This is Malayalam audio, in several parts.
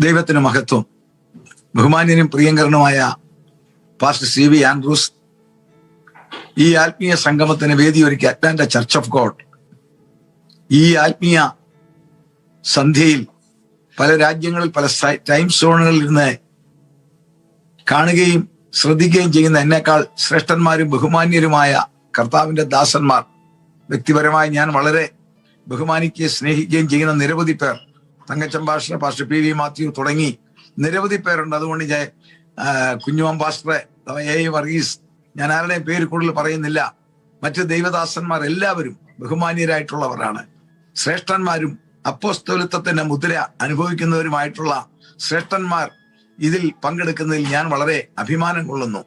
ദൈവത്തിന് മഹത്വം. ബഹുമാന്യനും പ്രിയങ്കരനുമായ പാസ്റ്റർ സി വി ആൻഡ്രൂസ് ഈ ആത്മീയ സംഗമത്തിന് വേദിയൊരുക്കി അറ്റ്ലാന്റ ചർച്ച് ഓഫ് ഗോഡ് ഈ ആത്മീയ സന്ധ്യയിൽ പല രാജ്യങ്ങളിൽ പല ടൈം സോണുകളിൽ ഇരുന്ന് കാണുകയും ശ്രദ്ധിക്കുകയും ചെയ്യുന്ന എന്നേക്കാൾ ശ്രേഷ്ഠന്മാരും ബഹുമാന്യരുമായ കർത്താവിന്റെ ദാസന്മാർ, വ്യക്തിപരമായി ഞാൻ വളരെ ബഹുമാനിക്കുകയും സ്നേഹിക്കുകയും ചെയ്യുന്ന നിരവധി പേർ, Thankachan pastor, pastor P V Mathew തുടങ്ങി നിരവധി പേരുണ്ട്. അതുകൊണ്ട് ഞാൻ കുഞ്ഞുമൻ പാസ്റ്റർ, എ വർഗീസ്, ഞാൻ ആരുടെയും പേര് കൂടുതൽ പറയുന്നില്ല. മറ്റ് ദൈവദാസന്മാർ എല്ലാവരും ബഹുമാന്യരായിട്ടുള്ളവരാണ്. ശ്രേഷ്ഠന്മാരും അപ്പോസ്തലത്വത്തിന്റെ മുദ്ര അനുഭവിക്കുന്നവരുമായിട്ടുള്ള ശ്രേഷ്ഠന്മാർ ഇതിൽ പങ്കെടുക്കുന്നതിൽ ഞാൻ വളരെ അഭിമാനം കൊള്ളുന്നു.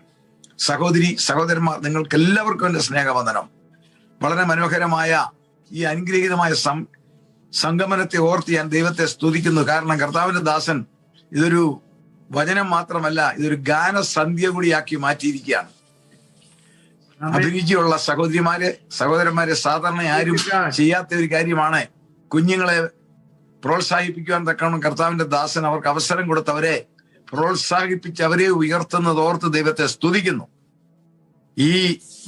സഹോദരി സഹോദരന്മാർ, നിങ്ങൾക്ക് എല്ലാവർക്കും എന്റെ സ്നേഹവന്ദനം. വളരെ മനോഹരമായ ഈ അനുഗ്രഹീതമായ സംഗമനത്തെ ഓർത്ത് ഞാൻ ദൈവത്തെ സ്തുതിക്കുന്നു. കാരണം കർത്താവിന്റെ ദാസൻ ഇതൊരു വചനം മാത്രമല്ല, ഇതൊരു ഗാനസന്ധ്യ കൂടിയാക്കി മാറ്റിയിരിക്കുകയാണ്. അഭിരുചിയുള്ള സഹോദരിമാരെ സഹോദരന്മാരെ സാധാരണ ആരും ചെയ്യാത്ത ഒരു കാര്യമാണ് കുഞ്ഞുങ്ങളെ പ്രോത്സാഹിപ്പിക്കുവാൻ തക്കണം കർത്താവിന്റെ ദാസൻ അവർക്ക് അവസരം കൊടുത്തവരെ പ്രോത്സാഹിപ്പിച്ച് അവരെ ഉയർത്തുന്നത് ഓർത്ത് ദൈവത്തെ സ്തുതിക്കുന്നു. ഈ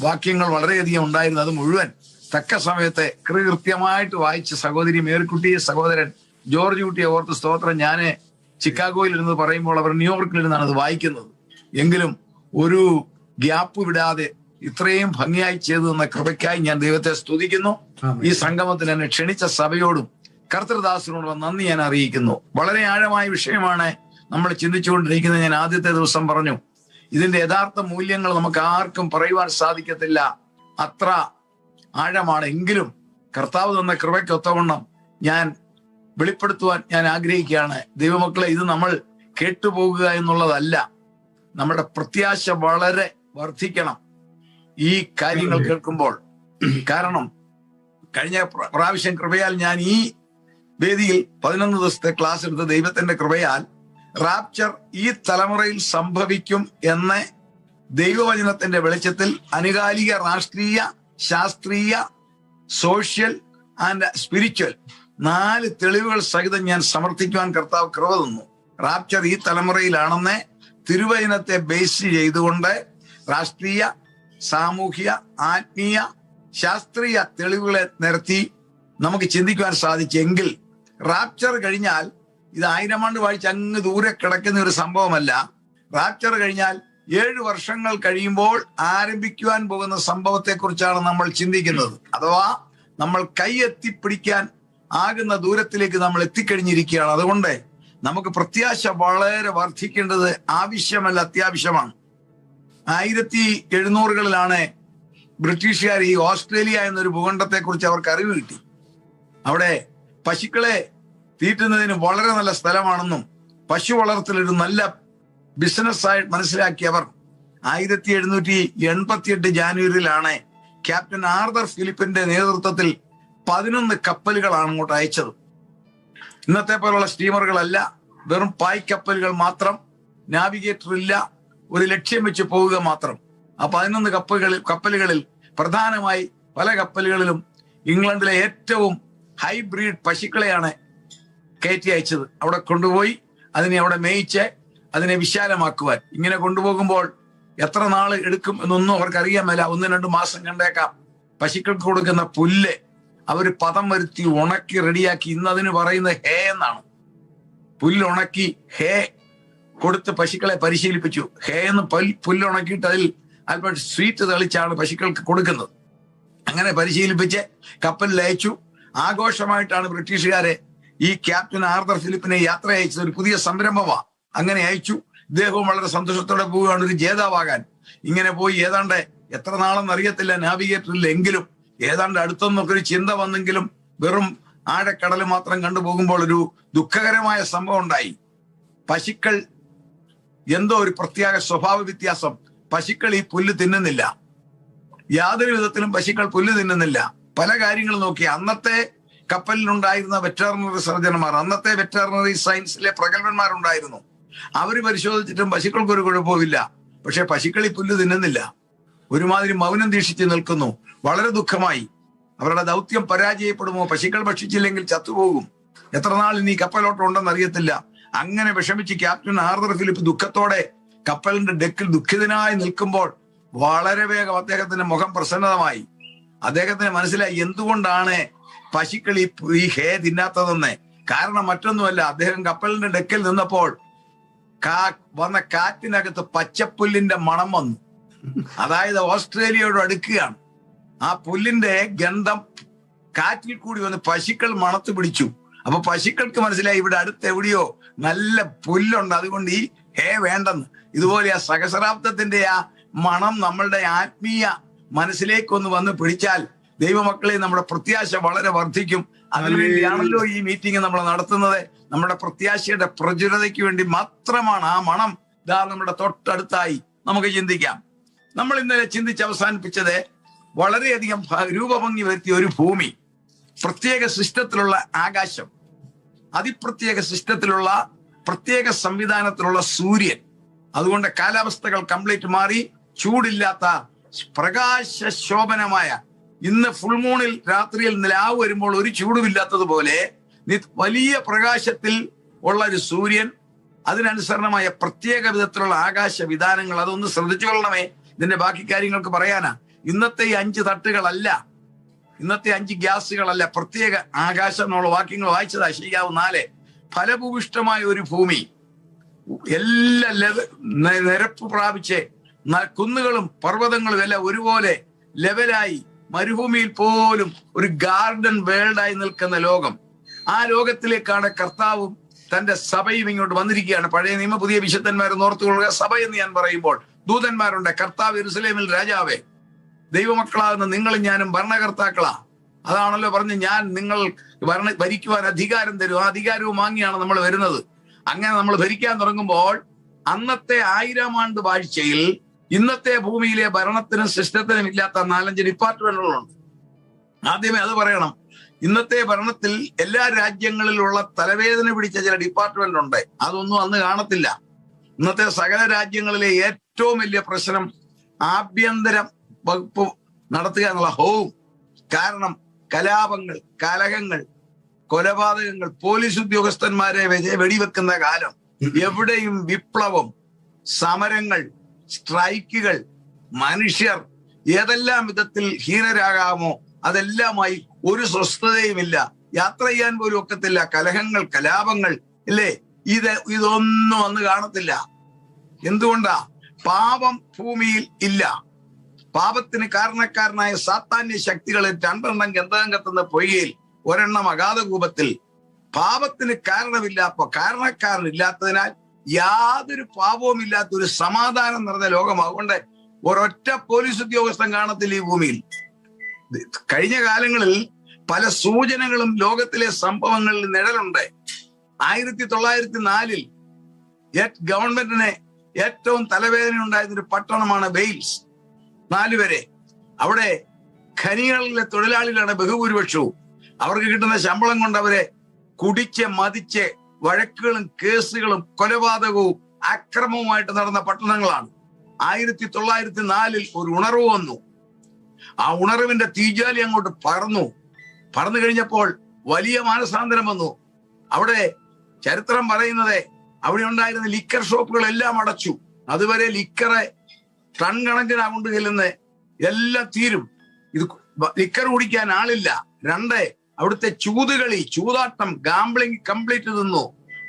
വാക്യങ്ങൾ വളരെയധികം ഉണ്ടായിരുന്നു. അത് മുഴുവൻ തക്ക സമയത്തെ കൃത്യമായിട്ട് വായിച്ച് സഹോദരി മേരിക്കുട്ടിയെ, സഹോദരൻ ജോർജ് കുട്ടിയെ ഓർത്ത് സ്തോത്രം. ഞാന് ചിക്കാഗോയിൽ ഇരുന്ന് പറയുമ്പോൾ അവർ ന്യൂയോർക്കിൽ ഇരുന്നാണ് അത് വായിക്കുന്നത്. എങ്കിലും ഒരു ഗ്യാപ്പ് വിടാതെ ഇത്രയും ഭംഗിയായി ചെയ്തു തന്ന കൃപയ്ക്കായി ഞാൻ ദൈവത്തെ സ്തുതിക്കുന്നു. ഈ സംഗമത്തിന് എന്നെ ക്ഷണിച്ച സഭയോടും കർത്തൃദാസനോടും നന്ദി ഞാൻ അറിയിക്കുന്നു. വളരെ ആഴമായ വിഷയമാണ് നമ്മൾ ചിന്തിച്ചുകൊണ്ടിരിക്കുന്നത്. ഞാൻ ആദ്യത്തെ ദിവസം പറഞ്ഞു, ഇതിന്റെ യഥാർത്ഥ മൂല്യങ്ങൾ നമുക്ക് ആർക്കും പറയുവാൻ സാധിക്കത്തില്ല, അത്ര ആഴമാണ്. എങ്കിലും കർത്താവ് തന്ന കൃപയ്ക്കൊത്തവണ്ണം ഞാൻ വെളിപ്പെടുത്തുവാൻ ഞാൻ ആഗ്രഹിക്കുകയാണ്. ദൈവമക്കളെ, ഇത് നമ്മൾ കേട്ടുപോകുക എന്നുള്ളതല്ല, നമ്മുടെ പ്രത്യാശ വളരെ വർദ്ധിക്കണം ഈ കാര്യങ്ങൾ കേൾക്കുമ്പോൾ. കാരണം കഴിഞ്ഞ പ്രാവശ്യം കൃപയാൽ ഞാൻ ഈ വേദിയിൽ 11 ദിവസത്തെ ക്ലാസ് എടുത്ത ദൈവത്തിന്റെ കൃപയാൽ റാപ്ചർ ഈ തലമുറയിൽ സംഭവിക്കും എന്ന ദൈവവചനത്തിന്റെ വെളിച്ചത്തിൽ അനുകാലിക രാഷ്ട്രീയ, ശാസ്ത്രീയ, സോഷ്യൽ ആൻഡ് സ്പിരിച്വൽ 4 തെളിവുകൾ സഹിതം ഞാൻ സമർത്ഥിക്കുവാൻ കർത്താവ് കൃപ തന്നു. റാപ്ചർ ഈ തലമുറയിലാണെന്ന് തിരുവചനത്തെ ബേസ് ചെയ്തുകൊണ്ട് രാഷ്ട്രീയ, സാമൂഹ്യ, ആത്മീയ, ശാസ്ത്രീയ തെളിവുകളെ നിരത്തി നമുക്ക് ചിന്തിക്കുവാൻ സാധിച്ചെങ്കിൽ റാപ്ചർ കഴിഞ്ഞാൽ ഇത് 1000 ആണ്ട് വായിച്ച് അങ്ങ് ദൂരെ കിടക്കുന്ന ഒരു സംഭവമല്ല. റാപ്ചർ കഴിഞ്ഞാൽ 7 വർഷങ്ങൾ കഴിയുമ്പോൾ ആരംഭിക്കുവാൻ പോകുന്ന സംഭവത്തെ കുറിച്ചാണ് നമ്മൾ ചിന്തിക്കുന്നത്. അഥവാ നമ്മൾ കൈ എത്തിപ്പിടിക്കാൻ ആകുന്ന ദൂരത്തിലേക്ക് നമ്മൾ എത്തിക്കഴിഞ്ഞിരിക്കുകയാണ്. അതുകൊണ്ട് നമുക്ക് പ്രത്യാശ വളരെ വർദ്ധിക്കേണ്ടത് ആവശ്യമല്ല, അത്യാവശ്യമാണ്. 1700-കളിലാണ് ബ്രിട്ടീഷുകാർ ഈ ഓസ്ട്രേലിയ എന്നൊരു ഭൂഖണ്ഡത്തെ കുറിച്ച് അവർക്ക് അറിവ് കിട്ടി. അവിടെ പശുക്കളെ തീറ്റുന്നതിന് വളരെ നല്ല സ്ഥലമാണെന്നും പശു വളർത്തലൊരു നല്ല ബിസിനസ്സായിട്ട് മനസ്സിലാക്കിയവർ 1788 ജാനുവരിയിലാണ് ക്യാപ്റ്റൻ ആർതർ ഫിലിപ്പിന്റെ നേതൃത്വത്തിൽ 11 കപ്പലുകളാണ് അങ്ങോട്ട് അയച്ചത്. ഇന്നത്തെ പോലുള്ള സ്റ്റീമറുകളല്ല, വെറും പായ്ക്കപ്പലുകൾ മാത്രം, നാവിഗേറ്റർ ഇല്ല, ഒരു ലക്ഷ്യം വെച്ച് പോവുക മാത്രം. ആ 11 കപ്പലുകളിൽ പ്രധാനമായി പല കപ്പലുകളിലും ഇംഗ്ലണ്ടിലെ ഏറ്റവും ഹൈബ്രിഡ് പശുക്കളെയാണ് കയറ്റി അയച്ചത്. അവിടെ കൊണ്ടുപോയി അതിനെ അവിടെ മേയിച്ച് അതിനെ വിശാലമാക്കുവാൻ. ഇങ്ങനെ കൊണ്ടുപോകുമ്പോൾ എത്ര നാൾ എടുക്കും എന്നൊന്നും അവർക്ക് അറിയാൻ മേല. 1-2 മാസം കണ്ടേക്കാം. പശുക്കൾക്ക് കൊടുക്കുന്ന പുല്ല് അവർ പദം വരുത്തി ഉണക്കി റെഡിയാക്കി. ഇന്ന് അതിന് പറയുന്നത് ഹേ എന്നാണ്. പുല്ല് ഉണക്കി ഹേ കൊടുത്ത് പശുക്കളെ പരിശീലിപ്പിച്ചു. ഹേ എന്ന് പുല്ല് ഉണക്കിയിട്ട് അതിൽ അല്പം സ്വീറ്റ് തെളിച്ചാണ് പശുക്കൾക്ക് കൊടുക്കുന്നത്. അങ്ങനെ പരിശീലിപ്പിച്ച് കപ്പലിൽ അയച്ചു. ആഘോഷമായിട്ടാണ് ബ്രിട്ടീഷുകാരെ ഈ ക്യാപ്റ്റൻ ആർതർ ഫിലിപ്പിനെ യാത്ര അയച്ചത്. ഒരു പുതിയ സംരംഭമാണ്. അങ്ങനെ അയച്ചു. ഇദ്ദേഹവും വളരെ സന്തോഷത്തോടെ പോവുകയാണ് ഒരു ജേതാവാകാൻ. ഇങ്ങനെ പോയി ഏതാണ്ട് എത്ര നാളെന്ന് അറിയത്തില്ല, നാവിഗേറ്ററിൽ എങ്കിലും ഏതാണ്ട് അടുത്തൊന്നൊക്കെ ഒരു ചിന്ത വന്നെങ്കിലും വെറും ആഴക്കടൽ മാത്രം കണ്ടുപോകുമ്പോൾ ഒരു ദുഃഖകരമായ സംഭവം ഉണ്ടായി. പശുക്കൾ എന്തോ ഒരു പ്രത്യേക സ്വഭാവ വ്യത്യാസം. പശുക്കൾ ഈ പുല്ല് തിന്നുന്നില്ല, യാതൊരു വിധത്തിലും പശുക്കൾ പുല്ല് തിന്നുന്നില്ല. പല കാര്യങ്ങൾ നോക്കി അന്നത്തെ കപ്പലിലുണ്ടായിരുന്ന വെറ്ററിനറി സർജന്മാർ, അന്നത്തെ വെറ്ററിനറി സയൻസിലെ പ്രഗത്ഭന്മാരുണ്ടായിരുന്നു. അവര് പരിശോധിച്ചിട്ടും പശുക്കൾക്കൊരു കുഴപ്പമില്ല. പക്ഷെ പശുക്കൾ ഈ പുല്ല് തിന്നുന്നില്ല. ഒരുമാതിരി മൗനം ദീക്ഷിച്ച് നിൽക്കുന്നു. വളരെ ദുഃഖമായി. അവരുടെ ദൗത്യം പരാജയപ്പെടുമോ? പശുക്കൾ ഭക്ഷിച്ചില്ലെങ്കിൽ ചത്തുപോകും. എത്ര നാൾ ഇനി കപ്പലോട്ടം ഉണ്ടെന്ന് അറിയത്തില്ല. അങ്ങനെ വിഷമിച്ച് ക്യാപ്റ്റൻ ആർതർ ഫിലിപ്പ് ദുഃഖത്തോടെ കപ്പലിന്റെ ഡെക്കിൽ ദുഃഖിതനായി നിൽക്കുമ്പോൾ വളരെ വേഗം അദ്ദേഹത്തിന്റെ മുഖം പ്രസന്നതമായി. അദ്ദേഹത്തിന് മനസ്സിലായി എന്തുകൊണ്ടാണ് പശുക്കൾ ഈ ഹേ തിന്നാത്തതെന്ന്. കാരണം മറ്റൊന്നുമല്ല, അദ്ദേഹം കപ്പലിന്റെ ഡെക്കിൽ നിന്നപ്പോൾ വന്ന കാറ്റിനകത്ത് പച്ചപ്പുല്ലിന്റെ മണം വന്നു. അതായത് ഓസ്ട്രേലിയയോട് അടുക്കുകയാണ്. ആ പുല്ലിന്റെ ഗന്ധം കാറ്റിൽ കൂടി വന്ന് പശുക്കൾ മണത്ത് പിടിച്ചു. അപ്പൊ പശുക്കൾക്ക് മനസ്സിലായി ഇവിടെ അടുത്ത് എവിടെയോ നല്ല പുല്ലുണ്ട്, അതുകൊണ്ട് ഈ ഹേ വേണ്ടെന്ന്. ഇതുപോലെ ആ സഹസ്രാബ്ദത്തിന്റെ ആ മണം നമ്മളുടെ ആത്മീയ മനസ്സിലേക്കൊന്ന് വന്ന് പിടിച്ചാൽ ദൈവമക്കളെ നമ്മുടെ പ്രത്യാശ വളരെ വർദ്ധിക്കും. അതിനുവേണ്ടിയാണല്ലോ ഈ മീറ്റിംഗ് നമ്മൾ നടത്തുന്നത്. നമ്മുടെ പ്രത്യാശയുടെ പ്രചുരതയ്ക്ക് വേണ്ടി മാത്രമാണ്. ആ മണം ഇതാ നമ്മുടെ തൊട്ടടുത്തായി. നമുക്ക് ചിന്തിക്കാം. നമ്മൾ ഇന്നലെ ചിന്തിച്ച് അവസാനിപ്പിച്ചത് വളരെയധികം രൂപഭംഗി വരുത്തിയ ഒരു ഭൂമി, പ്രത്യേക സിസ്റ്റത്തിലുള്ള ആകാശം, അതിപ്രത്യേക സിസ്റ്റത്തിലുള്ള പ്രത്യേക സംവിധാനത്തിലുള്ള സൂര്യൻ. അതുകൊണ്ട് കാലാവസ്ഥകൾ കംപ്ലീറ്റ് മാറി. ചൂടില്ലാത്ത പ്രകാശശോഭനമായ, ഇന്ന് ഫുൾ മൂണിൽ രാത്രിയിൽ നിലാവ് വരുമ്പോൾ ഒരു ചൂടുമില്ലാത്തതുപോലെ വലിയ പ്രകാശത്തിൽ ഉള്ള ഒരു സൂര്യൻ, അതിനനുസരണമായ പ്രത്യേക വിധത്തിലുള്ള ആകാശ വിധാനങ്ങൾ. അതൊന്ന് ശ്രദ്ധിച്ചു കൊള്ളണമേ. ഇതിന്റെ ബാക്കി കാര്യങ്ങൾക്ക് പറയാനാ. ഇന്നത്തെ ഈ 5 തട്ടുകളല്ല, ഇന്നത്തെ 5 ഗ്യാസുകളല്ല, പ്രത്യേക ആകാശം എന്നുള്ള വാക്യങ്ങൾ വായിച്ചതാ. ശരിയാവും 4. ഫലഭൂവിഷ്ടമായ ഒരു ഭൂമി, എല്ലാ നിരപ്പ് പ്രാപിച്ച് കുന്നുകളും പർവ്വതങ്ങളും എല്ലാം ഒരുപോലെ ലെവലായി, മരുഭൂമിയിൽ പോലും ഒരു ഗാർഡൻ വേൾഡായി നിൽക്കുന്ന ലോകം. ആ ലോകത്തിലേക്കാണ് കർത്താവും തന്റെ സഭയും ഇങ്ങോട്ട് വന്നിരിക്കുകയാണ്. പഴയ നിയമ പുതിയ വിശുദ്ധന്മാരെന്ന് ഓർത്തുകൊള്ളുക. സഭ എന്ന് ഞാൻ പറയുമ്പോൾ ദൂതന്മാരുണ്ട്. കർത്താവ് യെരൂശലേമിൽ രാജാവേ, ദൈവമക്കളാകുന്ന നിങ്ങളും ഞാനും ഭരണകർത്താക്കളാ. അതാണല്ലോ പറഞ്ഞ് ഞാൻ നിങ്ങൾ ഭരിക്കുവാൻ അധികാരം തരും. ആ അധികാരവും വാങ്ങിയാണ് നമ്മൾ വരുന്നത്. അങ്ങനെ നമ്മൾ ഭരിക്കാൻ തുടങ്ങുമ്പോൾ അന്നത്തെ 1000 ആണ്ട് വാഴ്ചയിൽ ഇന്നത്തെ ഭൂമിയിലെ ഭരണത്തിനും സിസ്റ്റത്തിനും ഇല്ലാത്ത 4-5 ഡിപ്പാർട്ട്മെന്റുകളുണ്ട്. ആദ്യമേ അത് പറയണം. ഇന്നത്തെ ഭരണത്തിൽ എല്ലാ രാജ്യങ്ങളിലുള്ള തലവേദന പിടിച്ച ചില ഡിപ്പാർട്ട്മെന്റ് ഉണ്ട്. അതൊന്നും അന്ന് കാണത്തില്ല. ഇന്നത്തെ സകല രാജ്യങ്ങളിലെ ഏറ്റവും വലിയ പ്രശ്നം ആഭ്യന്തര വകുപ്പ് നടത്തുക എന്നുള്ള ഹോം. കാരണം കലാപങ്ങൾ, കലഹങ്ങൾ, കൊലപാതകങ്ങൾ, പോലീസ് ഉദ്യോഗസ്ഥന്മാരെ വെടിവെക്കുന്ന കാലം, എവിടെയും വിപ്ലവം, സമരങ്ങൾ, സ്ട്രൈക്കുകൾ, മനുഷ്യർ ഏതെല്ലാം വിധത്തിൽ ഹീനരാകാമോ അതെല്ലാമായി ഒരു സ്വസ്ഥതയുമില്ല. യാത്ര ചെയ്യാൻ പോലും ഒക്കത്തില്ല. കലഹങ്ങൾ, കലാപങ്ങൾ, ഇല്ലേ? ഇതൊന്നും അന്ന് കാണത്തില്ല. എന്തുകൊണ്ടാ? പാപം ഭൂമിയിൽ ഇല്ല. പാപത്തിന് കാരണക്കാരനായ സാത്താന്യ ശക്തികളിൽ 2 ഗന്ധകം കത്തുന്ന പൊയ്കയിൽ, 1 അഗാധകൂപത്തിൽ. പാപത്തിന് കാരണക്കാരനില്ലാത്തതിനാൽ യാതൊരു പാപവും ഇല്ലാത്ത ഒരു സമാധാനം നിറഞ്ഞ ലോകമാണ്. അതുകൊണ്ട് ഒരൊറ്റ പോലീസ് ഉദ്യോഗസ്ഥൻ കാണത്തില്ല ഈ ഭൂമിയിൽ. കഴിഞ്ഞ കാലങ്ങളിൽ പല സൂചനകളും ലോകത്തിലെ സംഭവങ്ങളിൽ നിഴലുണ്ട്. 1904 ഗവൺമെന്റിന് ഏറ്റവും തലവേദന ഉണ്ടായിരുന്നൊരു പട്ടണമാണ് വെയിൽസ്. 4 വരെ അവിടെ ഖനികളിലെ തൊഴിലാളികളാണ് ബഹുഭൂരിപക്ഷവും. അവർക്ക് കിട്ടുന്ന ശമ്പളം കൊണ്ട് അവരെ കുടിച്ച് മതിച്ച് വഴക്കുകളും കേസുകളും കൊലപാതകവും അക്രമവുമായിട്ട് നടന്ന പട്ടണങ്ങളാണ്. 1904 ഒരു ഉണർവ് വന്നു. ആ ഉണർവിന്റെ തീജ്വാലി അങ്ങോട്ട് പറന്നു കഴിഞ്ഞപ്പോൾ വലിയ മാനസാന്തരം വന്നു. അവിടെ ചരിത്രം പറയുന്നത് അവിടെ ഉണ്ടായിരുന്ന ലിക്കർ ഷോപ്പുകളെല്ലാം അടച്ചു. അതുവരെ ലിക്കറെ ടൺ കണക്കിനാ കൊണ്ട് ചെല്ലുന്ന എല്ലാം തീരും. ഇത് ലിക്കർ കുടിക്കാൻ ആളില്ല. 2 അവിടുത്തെ ചൂതുകളി, ചൂതാട്ടം, ഗാംബ്ലിംഗ് കംപ്ലീറ്റ് നിന്നു.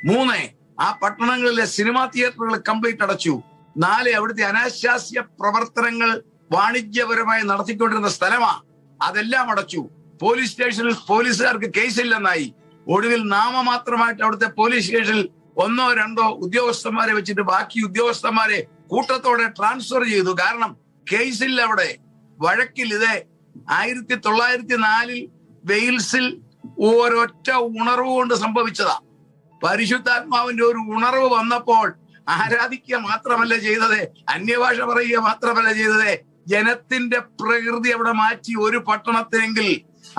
3 ആ പട്ടണങ്ങളിലെ സിനിമാ തിയേറ്ററുകൾ കംപ്ലീറ്റ് അടച്ചു. 4 അവിടുത്തെ അനാശാസ്യ പ്രവർത്തനങ്ങൾ വാണിജ്യപരമായി നടത്തിക്കൊണ്ടിരുന്ന സ്ഥലമാ, അതെല്ലാം അടച്ചു. പോലീസ് സ്റ്റേഷനിൽ പോലീസുകാർക്ക് കേസില്ലെന്നായി. ഒടുവിൽ നാമമാത്രമായിട്ട് അവിടുത്തെ പോലീസ് സ്റ്റേഷനിൽ 1-2 ഉദ്യോഗസ്ഥന്മാരെ വെച്ചിട്ട് ബാക്കി ഉദ്യോഗസ്ഥന്മാരെ കൂട്ടത്തോടെ ട്രാൻസ്ഫർ ചെയ്തു. കാരണം കേസില്ല അവിടെ, വഴക്കിൽ. ഇത് 1904 വെയിൽസിൽ ഒരൊറ്റ ഉണർവ് കൊണ്ട് സംഭവിച്ചതാ. പരിശുദ്ധാത്മാവിന്റെ ഒരു ഉണർവ് വന്നപ്പോൾ ആരാധിക്കുക മാത്രമല്ല ചെയ്തത്, അന്യഭാഷ പറയുക മാത്രമല്ല ചെയ്തത്, ജനത്തിന്റെ പ്രകൃതി അവിടെ മാറ്റി. ഒരു പട്ടണത്തിനെങ്കിൽ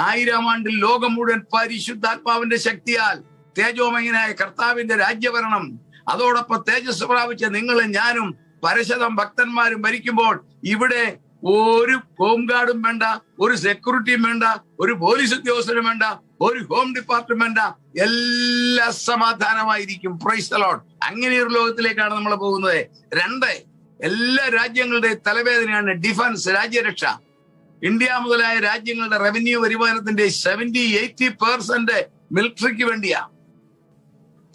1000 ആണ്ടിൽ ലോകം മുഴുവൻ പരിശുദ്ധാത്മാവിന്റെ ശക്തിയാൽ തേജോമയനായ കർത്താവിന്റെ രാജ്യഭരണം, അതോടൊപ്പം തേജസ് പ്രാപിച്ച നിങ്ങളും ഞാനും പരശതം ഭക്തന്മാരും ഭരിക്കുമ്പോൾ ഇവിടെ ഒരു ഹോം ഗാർഡും വേണ്ട, ഒരു സെക്യൂരിറ്റിയും വേണ്ട, ഒരു പോലീസ് ഉദ്യോഗസ്ഥനും വേണ്ട, ഒരു ഹോം ഡിപ്പാർട്ട്മെന്റ്, എല്ലാ സമാധാനമായിരിക്കും. Price the Lord. അങ്ങനെയൊരു ലോകത്തിലേക്കാണ് നമ്മൾ പോകുന്നത്. 2, എല്ലാ രാജ്യങ്ങളുടെ തലവേദനയാണ് ഡിഫൻസ്, രാജ്യരക്ഷ. ഇന്ത്യ മുതലായ രാജ്യങ്ങളുടെ റവന്യൂ വരുമാനത്തിന്റെ 70-80% മിലിറ്ററിക്ക് വേണ്ടിയാ.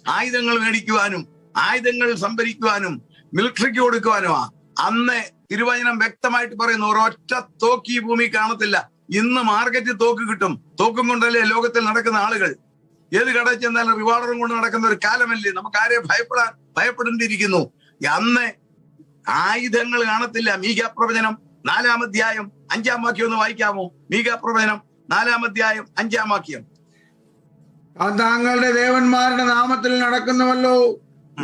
ആയുധങ്ങൾ മേടിക്കുവാനും ആയുധങ്ങൾ സംഭരിക്കുവാനും മിലിറ്ററിക്ക് കൊടുക്കുവാനുമാ. അന്ന് തിരുവചനം വ്യക്തമായിട്ട് പറയുന്നു, ഒരൊറ്റ തോക്ക് ഈ ഭൂമി കാണത്തില്ല. ഇന്ന് മാർക്കറ്റിൽ തോക്ക് കിട്ടും. തോക്കും കൊണ്ടല്ലേ ലോകത്തിൽ നടക്കുന്ന ആളുകൾ. ഏത് കടയിൽ ചെന്നാലും റിവാൾവറും കൊണ്ട് നടക്കുന്ന ഒരു കാലമല്ലേ. നമുക്ക് ആരെ ഭയപ്പെടേണ്ടിയിരിക്കുന്നു. അന്ന് ആയുധങ്ങൾ കാണത്തില്ല. മീഖ പ്രവചനം 4-ാം അധ്യായം 5-ാം വാക്യം ഒന്ന് വായിക്കാമോ? മീഖ പ്രവചനം 4-ാം അധ്യായം 5-ാം വാക്യം. താങ്കളുടെ ദേവന്മാരുടെ നാമത്തിൽ നടക്കുന്നുവല്ലോ,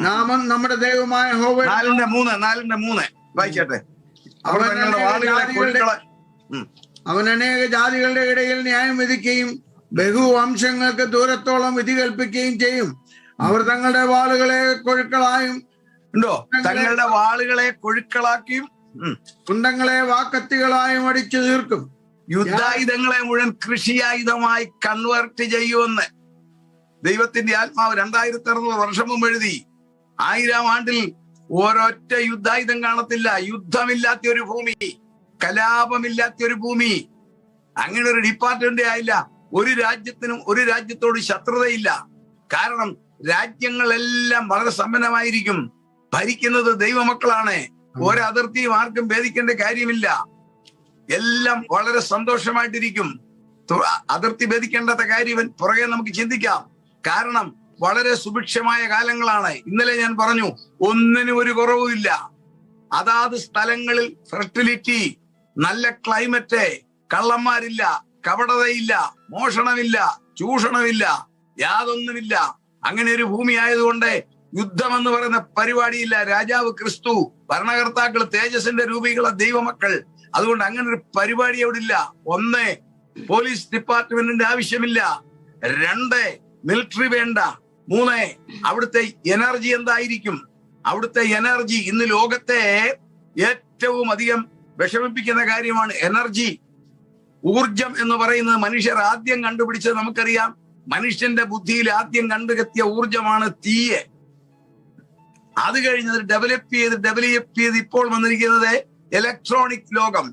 നാമം നമ്മുടെ ദൈവമായ യഹോവ. 4:3 വായിക്കട്ടെ. അവൻ അനേക ജാതികളുടെ ഇടയിൽ ന്യായം വിധിക്കുകയും ബഹുവംശങ്ങൾക്ക് ദൂരത്തോളം വിധി കൽപ്പിക്കുകയും ചെയ്യും. അവർ തങ്ങളുടെ വാളുകളെ കൊഴുക്കളായും തങ്ങളുടെ വാളുകളെ കൊഴുക്കളാക്കിയും കുണ്ടങ്ങളെ വാക്കത്തികളായും അടിച്ചു തീർക്കും. യുദ്ധായുധങ്ങളെ മുഴുവൻ കൃഷിയായുധമായി കൺവേർട്ട് ചെയ്യുമെന്ന് ദൈവത്തിന്റെ ആത്മാവ് 2600 വർഷം മുമ്പ് എഴുതി. 1000-ാം ആണ്ടിൽ ഒരൊറ്റ യുദ്ധായുധം കാണത്തില്ല. യുദ്ധമില്ലാത്ത ഒരു ഭൂമി, കലാപമില്ലാത്ത ഒരു ഭൂമി. അങ്ങനെ ഒരു ഡിപ്പാർട്ട്മെന്റ് ആയില്ല. ഒരു രാജ്യത്തിനും ഒരു രാജ്യത്തോട് ശത്രുതയില്ല. കാരണം രാജ്യങ്ങളെല്ലാം വളരെ സമ്പന്നമായിരിക്കും. ഭരിക്കുന്നത് ദൈവമക്കളാണ്. ഒരതിർത്തിയും ആർക്കും ഭേദിക്കേണ്ട കാര്യമില്ല. എല്ലാം വളരെ സന്തോഷമായിട്ടിരിക്കും. അതിർത്തി ഭേദിക്കേണ്ടാത്ത കാര്യം പുറകെ നമുക്ക് ചിന്തിക്കാം. കാരണം വളരെ സുഭിക്ഷമായ കാലങ്ങളാണ്. ഇന്നലെ ഞാൻ പറഞ്ഞു, ഒന്നിനും ഒരു കുറവുമില്ല. അതാത് സ്ഥലങ്ങളിൽ ഫെർട്ടിലിറ്റി, നല്ല ക്ലൈമറ്റ്, കള്ളന്മാരില്ല, കപടതയില്ല, മോഷണമില്ല, ചൂഷണമില്ല, യാതൊന്നുമില്ല. അങ്ങനെ ഒരു ഭൂമി ആയതുകൊണ്ട് യുദ്ധം എന്ന് പറയുന്ന പരിപാടിയില്ല. രാജാവ് ക്രിസ്തു, ഭരണകർത്താക്കൾ തേജസ്സിന്റെ രൂപികളെ ദൈവമക്കൾ. അതുകൊണ്ട് അങ്ങനെ ഒരു പരിപാടി അവിടെ ഇല്ല. 1, പോലീസ് ഡിപ്പാർട്ട്മെന്റിന്റെ ആവശ്യമില്ല. 2, മിലിറ്ററി വേണ്ട. 3, അവിടുത്തെ എനർജി എന്തായിരിക്കും? അവിടുത്തെ എനർജി ഇന്ന് ലോകത്തെ ഏറ്റവും അധികം വിഷമിപ്പിക്കുന്ന കാര്യമാണ് എനർജി. ഊർജം എന്ന് പറയുന്നത് മനുഷ്യർ ആദ്യം കണ്ടുപിടിച്ചത് നമുക്കറിയാം. മനുഷ്യന്റെ ബുദ്ധിയിൽ ആദ്യം കണ്ടുകെത്തിയ ഊർജമാണ് തീയെ. അത് കഴിഞ്ഞത് ഡെവലപ്പ് ചെയ്ത് ഇപ്പോൾ വന്നിരിക്കുന്നത് ഇലക്ട്രോണിക് ലോകം.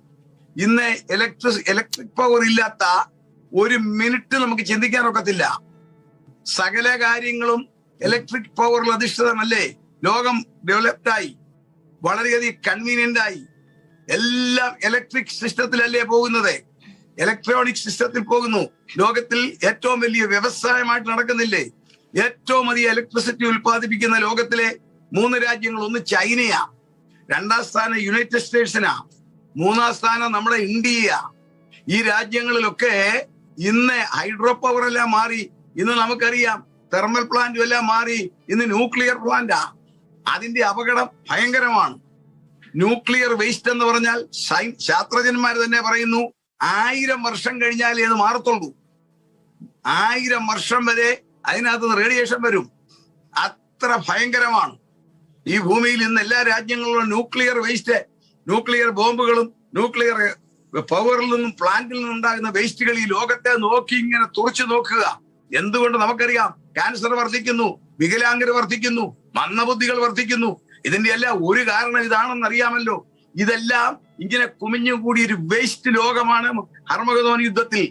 ഇന്ന് ഇലക്ട്രിക് പവർ ഇല്ലാത്ത ഒരു മിനിറ്റ് നമുക്ക് ചിന്തിക്കാനൊക്കത്തില്ല. സകല കാര്യങ്ങളും ഇലക്ട്രിക് പവറിൽ അധിഷ്ഠിതമല്ലേ. ലോകം ഡെവലപ്ഡായി, വളരെയധികം കൺവീനിയന്റ് ആയി. എല്ലാം ഇലക്ട്രിക് സിസ്റ്റത്തിലല്ലേ പോകുന്നത്. ഇലക്ട്രോണിക് സിസ്റ്റത്തിൽ പോകുന്നു. ലോകത്തിൽ ഏറ്റവും വലിയ വ്യവസായമായിട്ട് നടക്കുന്നില്ലേ. ഏറ്റവും അധികം ഇലക്ട്രിസിറ്റി ഉൽപ്പാദിപ്പിക്കുന്ന ലോകത്തിലെ 3 രാജ്യങ്ങൾ. ഒന്ന് ചൈനയാ, 2ാം സ്ഥാനം യുണൈറ്റഡ് സ്റ്റേറ്റ്സിനാ, 3ാം സ്ഥാനം നമ്മുടെ ഇന്ത്യയാ. ഈ രാജ്യങ്ങളിലൊക്കെ ഇന്ന് ഹൈഡ്രോ പവർ എല്ലാം മാറി. ഇന്ന് നമുക്കറിയാം തെർമൽ പ്ലാന്റും എല്ലാം മാറി. ഇന്ന് ന്യൂക്ലിയർ പ്ലാന്റാ. അതിന്റെ അപകടം ഭയങ്കരമാണ്. ന്യൂക്ലിയർ വേസ്റ്റ് എന്ന് പറഞ്ഞാൽ ശാസ്ത്രജ്ഞന്മാർ തന്നെ പറയുന്നു 1000 വർഷം കഴിഞ്ഞാലേ അത് മാറത്തുള്ളൂ. 1000 വർഷം വരെ അതിനകത്ത് റേഡിയേഷൻ വരും. അത്ര ഭയങ്കരമാണ്. ഈ ഭൂമിയിൽ ഇന്ന് എല്ലാ രാജ്യങ്ങളിലും ന്യൂക്ലിയർ വേസ്റ്റ്, ന്യൂക്ലിയർ ബോംബുകളും ന്യൂക്ലിയർ പവറിൽ നിന്നും പ്ലാന്റിൽ നിന്നും ഉണ്ടാകുന്ന വേസ്റ്റുകൾ ഈ ലോകത്തെ നോക്കി ഇങ്ങനെ തുറച്ചു നോക്കുക. എന്തുകൊണ്ട് നമുക്കറിയാം. ക്യാൻസർ വർദ്ധിക്കുന്നു, വികലാംഗർ വർദ്ധിക്കുന്നു, മന്ദബുദ്ധികൾ വർദ്ധിക്കുന്നു. ഇതിന്റെ എല്ലാം ഒരു കാരണം ഇതാണെന്ന് അറിയാമല്ലോ. ഇതെല്ലാം ഇങ്ങനെ കുമിഞ്ഞുകൂടി ഒരു വേസ്റ്റ് ലോകമാണ് ഹർമഗദോൻ യുദ്ധത്തിൽ.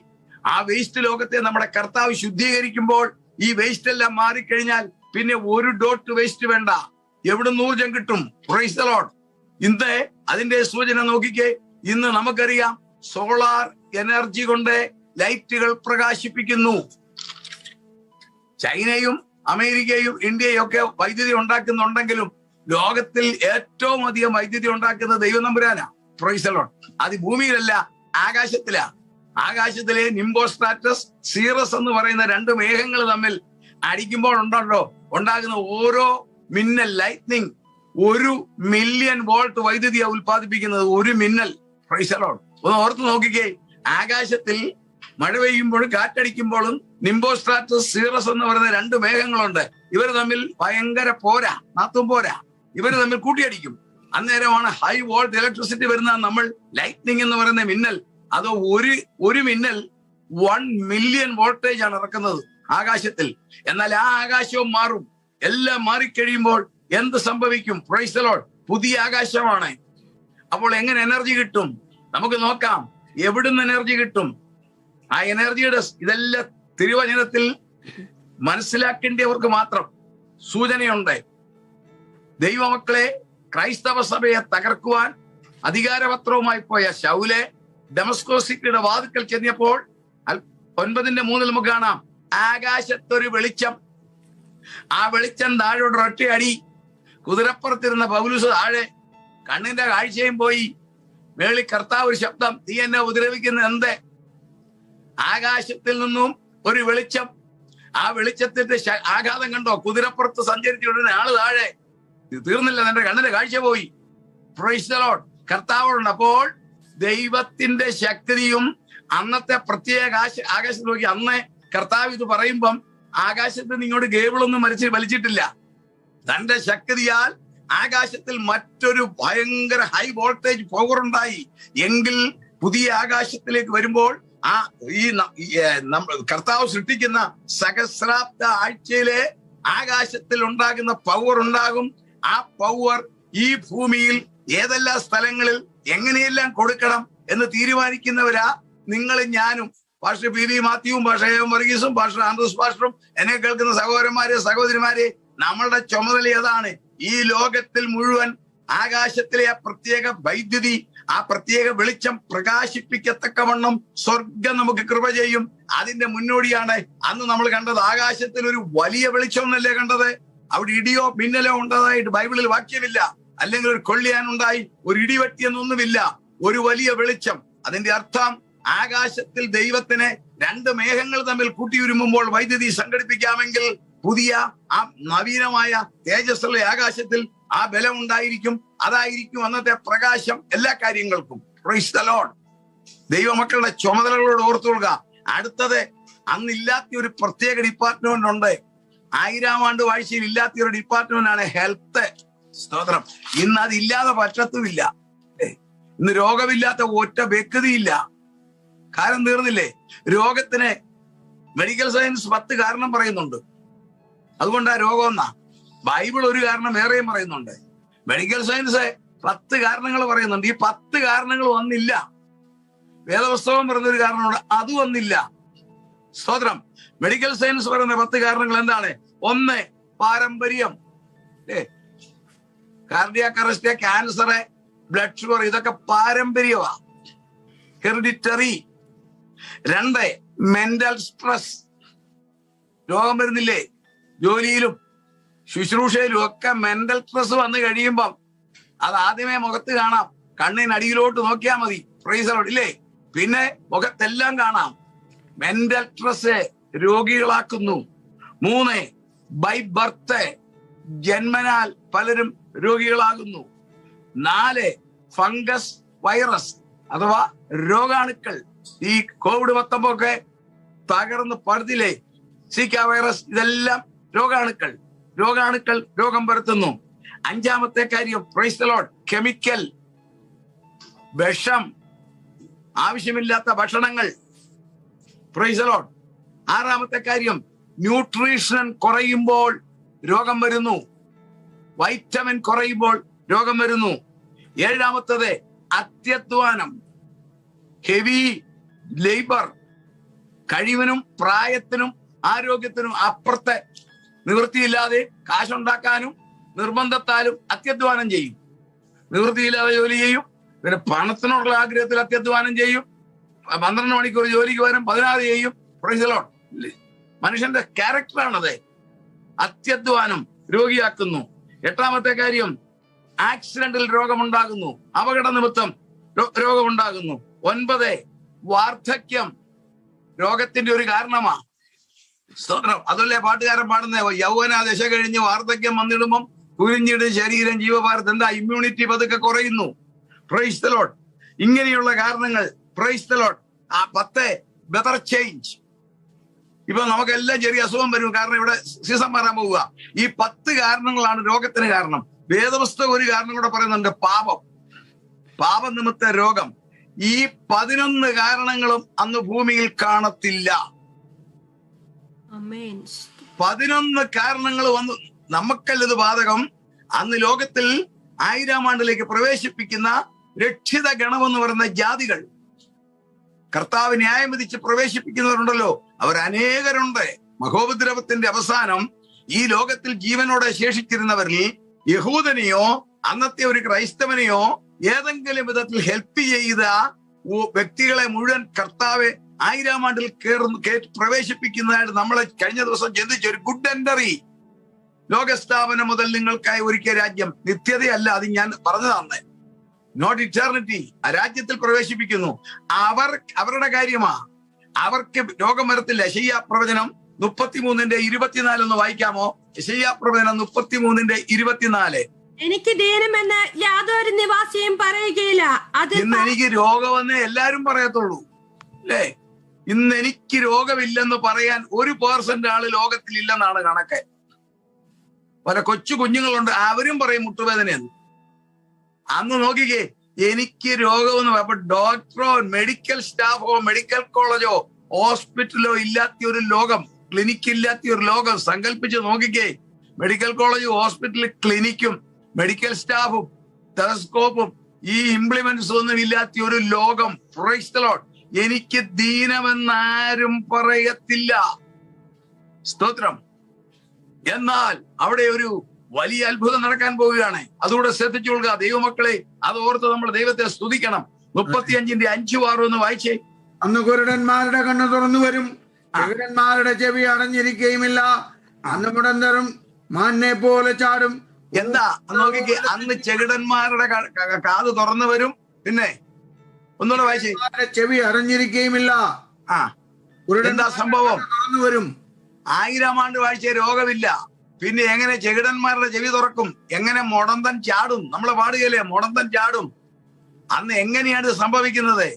ആ വേസ്റ്റ് ലോകത്തെ നമ്മുടെ കർത്താവ് ശുദ്ധീകരിക്കുമ്പോൾ ഈ വേസ്റ്റ് എല്ലാം മാറിക്കഴിഞ്ഞാൽ പിന്നെ ഒരു ഡോട്ട് വേസ്റ്റ് വേണ്ട. എവിടുന്ന് ഊർജം കിട്ടും? Price the Lord. ഇന്ന് അതിന്റെ സൂചന നോക്കിക്കേ. ഇന്ന് നമുക്കറിയാം സോളാർ എനർജി കൊണ്ട് ലൈറ്റുകൾ പ്രകാശിപ്പിക്കുന്നു. ചൈനയും അമേരിക്കയും ഇന്ത്യയും ഒക്കെ വൈദ്യുതി ഉണ്ടാക്കുന്നുണ്ടെങ്കിലും ലോകത്തിൽ ഏറ്റവും അധികം വൈദ്യുതി ഉണ്ടാക്കുന്നത് ദൈവം തമ്പുരാനാ. Price the Lord. അത് ഭൂമിയിലല്ല, ആകാശത്തിലാ. ആകാശത്തിലെ നിംബോസ്ട്രാറ്റസ്, സീറസ് എന്ന് പറയുന്ന 2 മേഘങ്ങൾ തമ്മിൽ അടിക്കുമ്പോൾ ഉണ്ടാകുന്ന ഓരോ മിന്നൽ ലൈറ്റ്നിങ് 1 മില്യൺ വോൾട്ട് വൈദ്യുതിയാണ് ഉൽപ്പാദിപ്പിക്കുന്നത്. 1 മിന്നൽ. Price the Lord. ഒന്ന് ഓർത്ത് നോക്കിക്കേ. ആകാശത്തിൽ മഴ പെയ്യുമ്പോഴും കാറ്റടിക്കുമ്പോഴും നിംബോസ്ട്രാറ്റസ്, സീറസ് എന്ന് പറയുന്ന 2 മേഘങ്ങളുണ്ട്. ഇവർ തമ്മിൽ ഭയങ്കര പോരാ, നാത്തും പോരാ. ഇവർ തമ്മിൽ കൂട്ടിയടിക്കും. അന്നേരമാണ് ഹൈ വോൾട്ട് ഇലക്ട്രിസിറ്റി വരുന്ന നമ്മൾ ലൈറ്റ്നിങ് എന്ന് പറയുന്ന മിന്നൽ. അത് ഒരു മിന്നൽ 1 മില്യൺ വോൾട്ടേജ് ആണ് ഇറക്കുന്നത് ആകാശത്തിൽ. എന്നാൽ ആ ആകാശവും മാറും. എല്ലാം മാറിക്കഴിയുമ്പോൾ എന്ത് സംഭവിക്കും? Price the Lord. പുതിയ ആകാശമാണ്. അപ്പോൾ എങ്ങനെ എനർജി കിട്ടും? നമുക്ക് നോക്കാം. എവിടുന്ന് എനർജി കിട്ടും? ആ എനർജിയുടെ ഇതെല്ലാം തിരുവചനത്തിൽ മനസ്സിലാക്കേണ്ടവർക്ക് മാത്രം സൂചനയുണ്ട്. ദൈവമക്കളെ, ക്രൈസ്തവ സഭയെ തകർക്കുവാൻ അധികാരപത്രവുമായി പോയ ശൗലെ ഡമസ്കോസിറ്റിയുടെ വാതിക്കൽ ചെന്നപ്പോൾ 9:3 നമുക്ക് കാണാം, ആകാശത്തൊരു വെളിച്ചം. ആ വെളിച്ചം താഴോട്ട് ഒറ്റയടി. കുതിരപ്പുറത്തിരുന്ന പൗലോസ് താഴെ. കണ്ണിന്റെ കാഴ്ചയും പോയി. മേളിൽ കർത്താവ് ഒരു ശബ്ദം, നീ എന്നെ ഉപദ്രവിക്കുന്ന എന്ത്? ആകാശത്തിൽ നിന്നും ഒരു വെളിച്ചം. ആ വെളിച്ചത്തിന്റെ ആഘാതം കണ്ടോ? കുതിരപ്പുറത്ത് സഞ്ചരിച്ചുകൊണ്ടിരുന്ന ആള് താഴെ. തീർന്നില്ല, നിന്റെ കണ്ണിന്റെ കാഴ്ച പോയി. Praise the Lord. കർത്താവുണ്ട്. അപ്പോൾ ദൈവത്തിന്റെ ശക്തിയും അന്നത്തെ പ്രത്യേക ആകാശത്ത് നോക്കി. അന്ന് കർത്താവ് ഇത് പറയുമ്പം ആകാശത്ത് നിങ്ങോട്ട് കേബിളൊന്നും വലിച്ചിട്ടില്ല. തന്റെ ശക്തിയാൽ ആകാശത്തിൽ മറ്റൊരു ഭയങ്കര ഹൈ വോൾട്ടേജ് പവർ ഉണ്ടായി. എങ്കിൽ പുതിയ ആകാശത്തിലേക്ക് വരുമ്പോൾ കർത്താവ് സൃഷ്ടിക്കുന്ന സഹസ്രാബ്ദ ആഴ്ചയിലെ ആകാശത്തിൽ ഉണ്ടാകുന്ന പവർ ഉണ്ടാകും. ആ പവർ ഈ ഭൂമിയിൽ ഏതെല്ലാം സ്ഥലങ്ങളിൽ എങ്ങനെയെല്ലാം കൊടുക്കണം എന്ന് തീരുമാനിക്കുന്നവരാ നിങ്ങളും ഞാനും. Pastor P V. മാത്യുവും പാസ്റ്റർ എം. വർഗീസും പാസ്റ്റർ ആൻഡ്രൂസ് പാസ്റ്ററും എന്നെ കേൾക്കുന്ന സഹോദരന്മാരെ സഹോദരിമാരെ, നമ്മളുടെ ചുമതല ഏതാണ്? ഈ ലോകത്തിൽ മുഴുവൻ ആകാശത്തിലെ ആ പ്രത്യേക വൈദ്യുതി, ആ പ്രത്യേക വെളിച്ചം പ്രകാശിപ്പിക്കത്തക്കവണ്ണം സ്വർഗം നമുക്ക് കൃപ ചെയ്യും. അതിന്റെ മുന്നോടിയാണ് അന്ന് നമ്മൾ കണ്ടത്. ആകാശത്തിൽ ഒരു വലിയ വെളിച്ചം എന്നല്ലേ കണ്ടത്? അവിടെ ഇടിയോ മിന്നലോ ഉണ്ടായതായിട്ട് ബൈബിളിൽ വാക്യമില്ല. അല്ലെങ്കിൽ ഒരു കൊള്ളിയാനുണ്ടായി, ഒരു ഇടിവെട്ടിയെന്നൊന്നുമില്ല. ഒരു വലിയ വെളിച്ചം. അതിന്റെ അർത്ഥം ആകാശത്തിൽ ദൈവത്തിന് 2 മേഘങ്ങൾ തമ്മിൽ കൂട്ടിയുരുമുമ്പോൾ വൈദ്യുതി സംഘടിപ്പിക്കാമെങ്കിൽ പുതിയ ആ നവീനമായ തേജസ്സുള്ള ആകാശത്തിൽ ആ ബലം ഉണ്ടായിരിക്കും. അതായിരിക്കും അന്നത്തെ പ്രകാശം എല്ലാ കാര്യങ്ങൾക്കും. Price the Lord. ദൈവമക്കളുടെ ചുമതലകളോട് ഓർത്തുകൊള്ളുക. അടുത്തത്, അന്നില്ലാത്ത ഒരു പ്രത്യേക ഡിപ്പാർട്ട്മെന്റ് ഉണ്ട്. 1000-ാം ആണ്ട് വാഴ്ചയിൽ ഇല്ലാത്ത ഒരു ഡിപ്പാർട്ട്മെന്റ് ആണ് ഹെൽത്ത്. സ്തോത്രം. ഇന്ന് അതില്ലാതെ പറ്റത്തുമില്ല. ഇന്ന് രോഗമില്ലാത്ത ഒറ്റ വ്യക്തിയില്ല. കാര്യം തീർന്നില്ലേ? രോഗത്തിന് മെഡിക്കൽ സയൻസ് 10 കാരണം പറയുന്നുണ്ട്. അതുകൊണ്ടാ രോഗം എന്നാ. ബൈബിൾ ഒരു കാരണം വേറെയും പറയുന്നുണ്ട്. മെഡിക്കൽ സയൻസ് 10 കാരണങ്ങൾ പറയുന്നുണ്ട്. ഈ 10 കാരണങ്ങൾ വന്നില്ല. വേദപുസ്തകം പറയുന്നൊരു കാരണമുണ്ട്, അത് വന്നില്ല. സ്തോത്രം. മെഡിക്കൽ സയൻസ് പറയുന്ന 10 കാരണങ്ങൾ എന്താണ്? 1, പാരമ്പര്യം. Cardiac arrest, cancer, blood sugar, ഇതൊക്കെ പാരമ്പര്യമാ, ഹെറിഡിറ്ററി. 2, mental stress. രോഗം വരുന്നില്ലേ? ജോലിയിലും ശുശ്രൂഷയിലും ഒക്കെ മെന്റൽ സ്ട്രെസ് വന്നു കഴിയുമ്പം അത് ആദ്യമേ മുഖത്ത് കാണാം. കണ്ണിനടിയിലോട്ട് നോക്കിയാൽ മതി. Praise the Lord. ഇല്ലേ? പിന്നെ മുഖത്തെല്ലാം കാണാം. മെന്റൽ സ്ട്രെസ് രോഗികളാക്കുന്നു. 3, ബൈ ബർത്ത്. ജന്മനാൽ പലരും രോഗികളാകുന്നു. 4, ഫംഗസ് വൈറസ് അഥവാ രോഗാണുക്കൾ. ഈ COVID-19 ഒക്കെ തകർന്ന് പടുത്തില്ലേ? സിക്ക വൈറസ്, ഇതെല്ലാം രോഗാണുക്കൾ രോഗം പരത്തുന്നു. 5-ാമത്തെ കാര്യം, പ്രൈസ് ദി ലോർഡ്, കെമിക്കൽ, വിഷം, ആവശ്യമില്ലാത്ത ഭക്ഷണങ്ങൾ. Price the Lord. 6-ാമത്തെ കാര്യം, ന്യൂട്രീഷൻ കുറയുമ്പോൾ രോഗം വരുന്നു. വൈറ്റമിൻ കുറയുമ്പോൾ രോഗം വരുന്നു. 7-ാമത്തത്, അത്യധ്വാനം, ഹെവി ലേബർ. കഴിവിനും പ്രായത്തിനും ആരോഗ്യത്തിനും അപ്പുറത്തെ നിവൃത്തിയില്ലാതെ കാശുണ്ടാക്കാനും നിർബന്ധത്താലും അത്യധ്വാനം ചെയ്യും. നിവൃത്തിയില്ലാതെ ജോലി ചെയ്യും. പിന്നെ പണത്തിനുള്ള ആഗ്രഹത്തിൽ അത്യധ്വാനം ചെയ്യും. 12 മണിക്കൂർ ജോലിക്ക് വരും, 16 ചെയ്യും. Price the Lord. മനുഷ്യന്റെ ക്യാരക്ടറാണത്. അത്യധ്വാനം രോഗിയാക്കുന്നു. 8-ാമത്തെ കാര്യം, ആക്സിഡന്റിൽ രോഗമുണ്ടാകുന്നു, അപകട നിമിത്തം രോഗമുണ്ടാകുന്നു. 9, വാർദ്ധക്യം രോഗത്തിന്റെ ഒരു കാരണമാണ്. സ്തോത്രം. അതല്ലേ പാട്ടുകാരൻ പാടുന്ന, യൗവന ദശ കഴിഞ്ഞ് വാർദ്ധക്യം വന്നിടുമ്പം കുരിഞ്ഞിട് ശരീരം ജീവഭാരത്ത്. എന്താ? ഇമ്മ്യൂണിറ്റി പതുക്കെ കുറയുന്നു. Praise the Lord. ഇങ്ങനെയുള്ള കാരണങ്ങൾ. Praise the Lord. 10, weather change. ഇപ്പൊ നമുക്കെല്ലാം ചെറിയ അസുഖം വരും. കാരണം ഇവിടെ സീസൺ മാറാൻ പോവുക. ഈ 10 കാരണങ്ങളാണ് രോഗത്തിന് കാരണം. വേദപുസ്തകം ഒരു കാരണം കൂടെ പറയുന്നുണ്ട്, പാപനിമിത്ത രോഗം. ഈ 11 കാരണങ്ങളും അന്ന് ഭൂമിയിൽ കാണത്തില്ല. 11 കാരണങ്ങൾ വന്നു. നമുക്കല്ലത് ബാധകം. അന്ന് ലോകത്തിൽ 1000 ആണ്ടിലേക്ക് പ്രവേശിപ്പിക്കുന്ന രക്ഷിത ഗണമെന്ന് പറയുന്ന ജാതികൾ, കർത്താവ് ന്യായം വിധിച്ച് പ്രവേശിപ്പിക്കുന്നവരുണ്ടല്ലോ, അവർ അനേകരുണ്ട്. മഹോപദ്രവത്തിന്റെ അവസാനം ഈ ലോകത്തിൽ ജീവനോടെ ശേഷിച്ചിരുന്നവരിൽ യഹൂദനെയോ അന്നത്തെ ഒരു ക്രൈസ്തവനെയോ ഏതെങ്കിലും വിധത്തിൽ ഹെൽപ്പ് ചെയ്ത വ്യക്തികളെ മുഴുവൻ കർത്താവ് 1000 ആണ്ടിൽ പ്രവേശിപ്പിക്കുന്നതായിട്ട് നമ്മളെ കഴിഞ്ഞ ദിവസം ചിന്തിച്ച ഒരു ഗുഡ് എൻട്രി. ലോകസ്ഥാപനം മുതൽ നിങ്ങൾക്കായി ഒരുക്കിയ രാജ്യം, നിത്യതയല്ല, അത് ഞാൻ പറഞ്ഞതാണ്, നോട്ട് ഇറ്റേർണിറ്റി. ആ രാജ്യത്തിൽ പ്രവേശിപ്പിക്കുന്നു. അവരുടെ കാര്യമാ, അവർക്ക് രോഗം വരത്തില്ല. യെശയ്യാ പ്രവചനം 33:24 ഒന്ന് വായിക്കാമോ? യെശയ്യാ പ്രവചനം 33:24. എനിക്ക് ദീനമെന്ന് യാതൊരു നിവാസിയും പറയുകയില്ല. ഇന്ന് എനിക്ക് രോഗമെന്ന് എല്ലാരും പറയത്തുള്ളൂ, അല്ലേ? ഇന്ന് എനിക്ക് രോഗമില്ലെന്ന് പറയാൻ 1% ആള് ലോകത്തിൽ ഇല്ലെന്നാണ് കണക്ക്. പല കൊച്ചു കുഞ്ഞുങ്ങളുണ്ട്, അവരും പറയും മുട്ടുവേദനയെന്ന്. അന്ന് നോക്കിക്കേ, എനിക്ക് രോഗമെന്ന് അപ്പൊ ഡോക്ടറോ മെഡിക്കൽ സ്റ്റാഫോ മെഡിക്കൽ കോളേജോ ഹോസ്പിറ്റലോ ഇല്ലാത്ത ഒരു ലോകം, ക്ലിനിക്ക് ഇല്ലാത്ത ഒരു ലോകം സങ്കല്പിച്ച് നോക്കിക്കേ. മെഡിക്കൽ കോളേജും ഹോസ്പിറ്റലിൽ ക്ലിനിക്കും മെഡിക്കൽ സ്റ്റാഫും ടെലസ്കോപ്പും ഈ ഇംപ്ലിമെന്റ്സ് ഒന്നും ഇല്ലാത്ത ഒരു ലോകം. Price the Lord. എനിക്ക് ദീനമെന്നാരും പറയത്തില്ല. സ്തോത്രം. എന്നാൽ അവിടെ ഒരു വലിയ അത്ഭുതം നടക്കാൻ പോവുകയാണ്. അതുകൂടെ ശ്രദ്ധിച്ചുകൊള്ളുക ദൈവമക്കളെ. അത് ഓർത്ത് നമ്മൾ ദൈവത്തെ സ്തുതിക്കണം. 35:5-6 ഒന്ന് വായിച്ചേ. അന്ന് കുരുടന്മാരുടെ കണ്ണ് തുറന്നു വരും, ചെകിടന്മാരുടെ ചെവി അടഞ്ഞിരിക്കുകയുമില്ല. അന്ന് മുടന്തരും മാനിനെ പോലെ ചാടും. എന്താ നോക്കിക്കേ, അന്ന് ചെകിടന്മാരുടെ കാത് തുറന്നു വരും. പിന്നെ ഒന്നുകൂടെ വായിച്ചേ. ചെവി അടഞ്ഞിരിക്കുകയുമില്ല. എന്താ സംഭവം? തുറന്നു വരും. 1000 ആണ്ട് വായിച്ച രോഗമില്ല. പിന്നെ എങ്ങനെ ചെകിടന്മാരുടെ ചെവി തുറക്കും? എങ്ങനെ മുടന്തൻ ചാടും? നമ്മളെ പാടുകയല്ലേ, മുടന്തൻ ചാടും. അന്ന് എങ്ങനെയാണ് ഇത് സംഭവിക്കുന്നത്?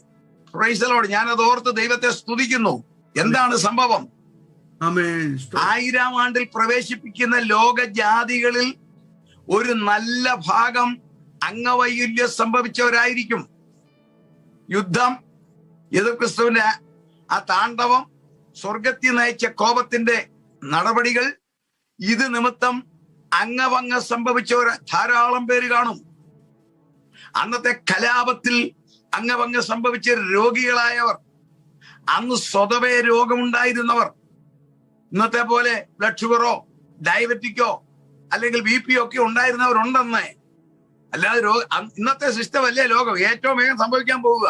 Price the Lord. ഞാനത് ഓർത്ത് ദൈവത്തെ സ്തുതിക്കുന്നു. എന്താണ് സംഭവം? 1000 ആണ്ടിൽ പ്രവേശിപ്പിക്കുന്ന ലോക ജാതികളിൽ ഒരു നല്ല ഭാഗം അംഗവൈകല്യം സംഭവിച്ചവരായിരിക്കും. യുദ്ധം, യേശുക്രിസ്തുവിന്റെ ആ താണ്ഡവം, സ്വർഗത്തിൽ നയിച്ച കോപത്തിന്റെ നടപടികൾ, ഇത് നിമിത്തം അംഗഭംഗം സംഭവിച്ചവർ ധാരാളം പേര് കാണും. അന്നത്തെ കലാപത്തിൽ അംഗഭംഗം സംഭവിച്ച രോഗികളായവർ, അന്ന് സ്വതവേ രോഗമുണ്ടായിരുന്നവർ, ഇന്നത്തെ പോലെ ബ്ലഡ് ഷുഗറോ ഡയബറ്റിക്കോ അല്ലെങ്കിൽ BP ഒക്കെ ഉണ്ടായിരുന്നവരുണ്ടെന്ന്. അല്ലാതെ ഇന്നത്തെ സിസ്റ്റം അല്ലേ ലോകം ഏറ്റവും വേഗം സംഭവിക്കാൻ പോവുക.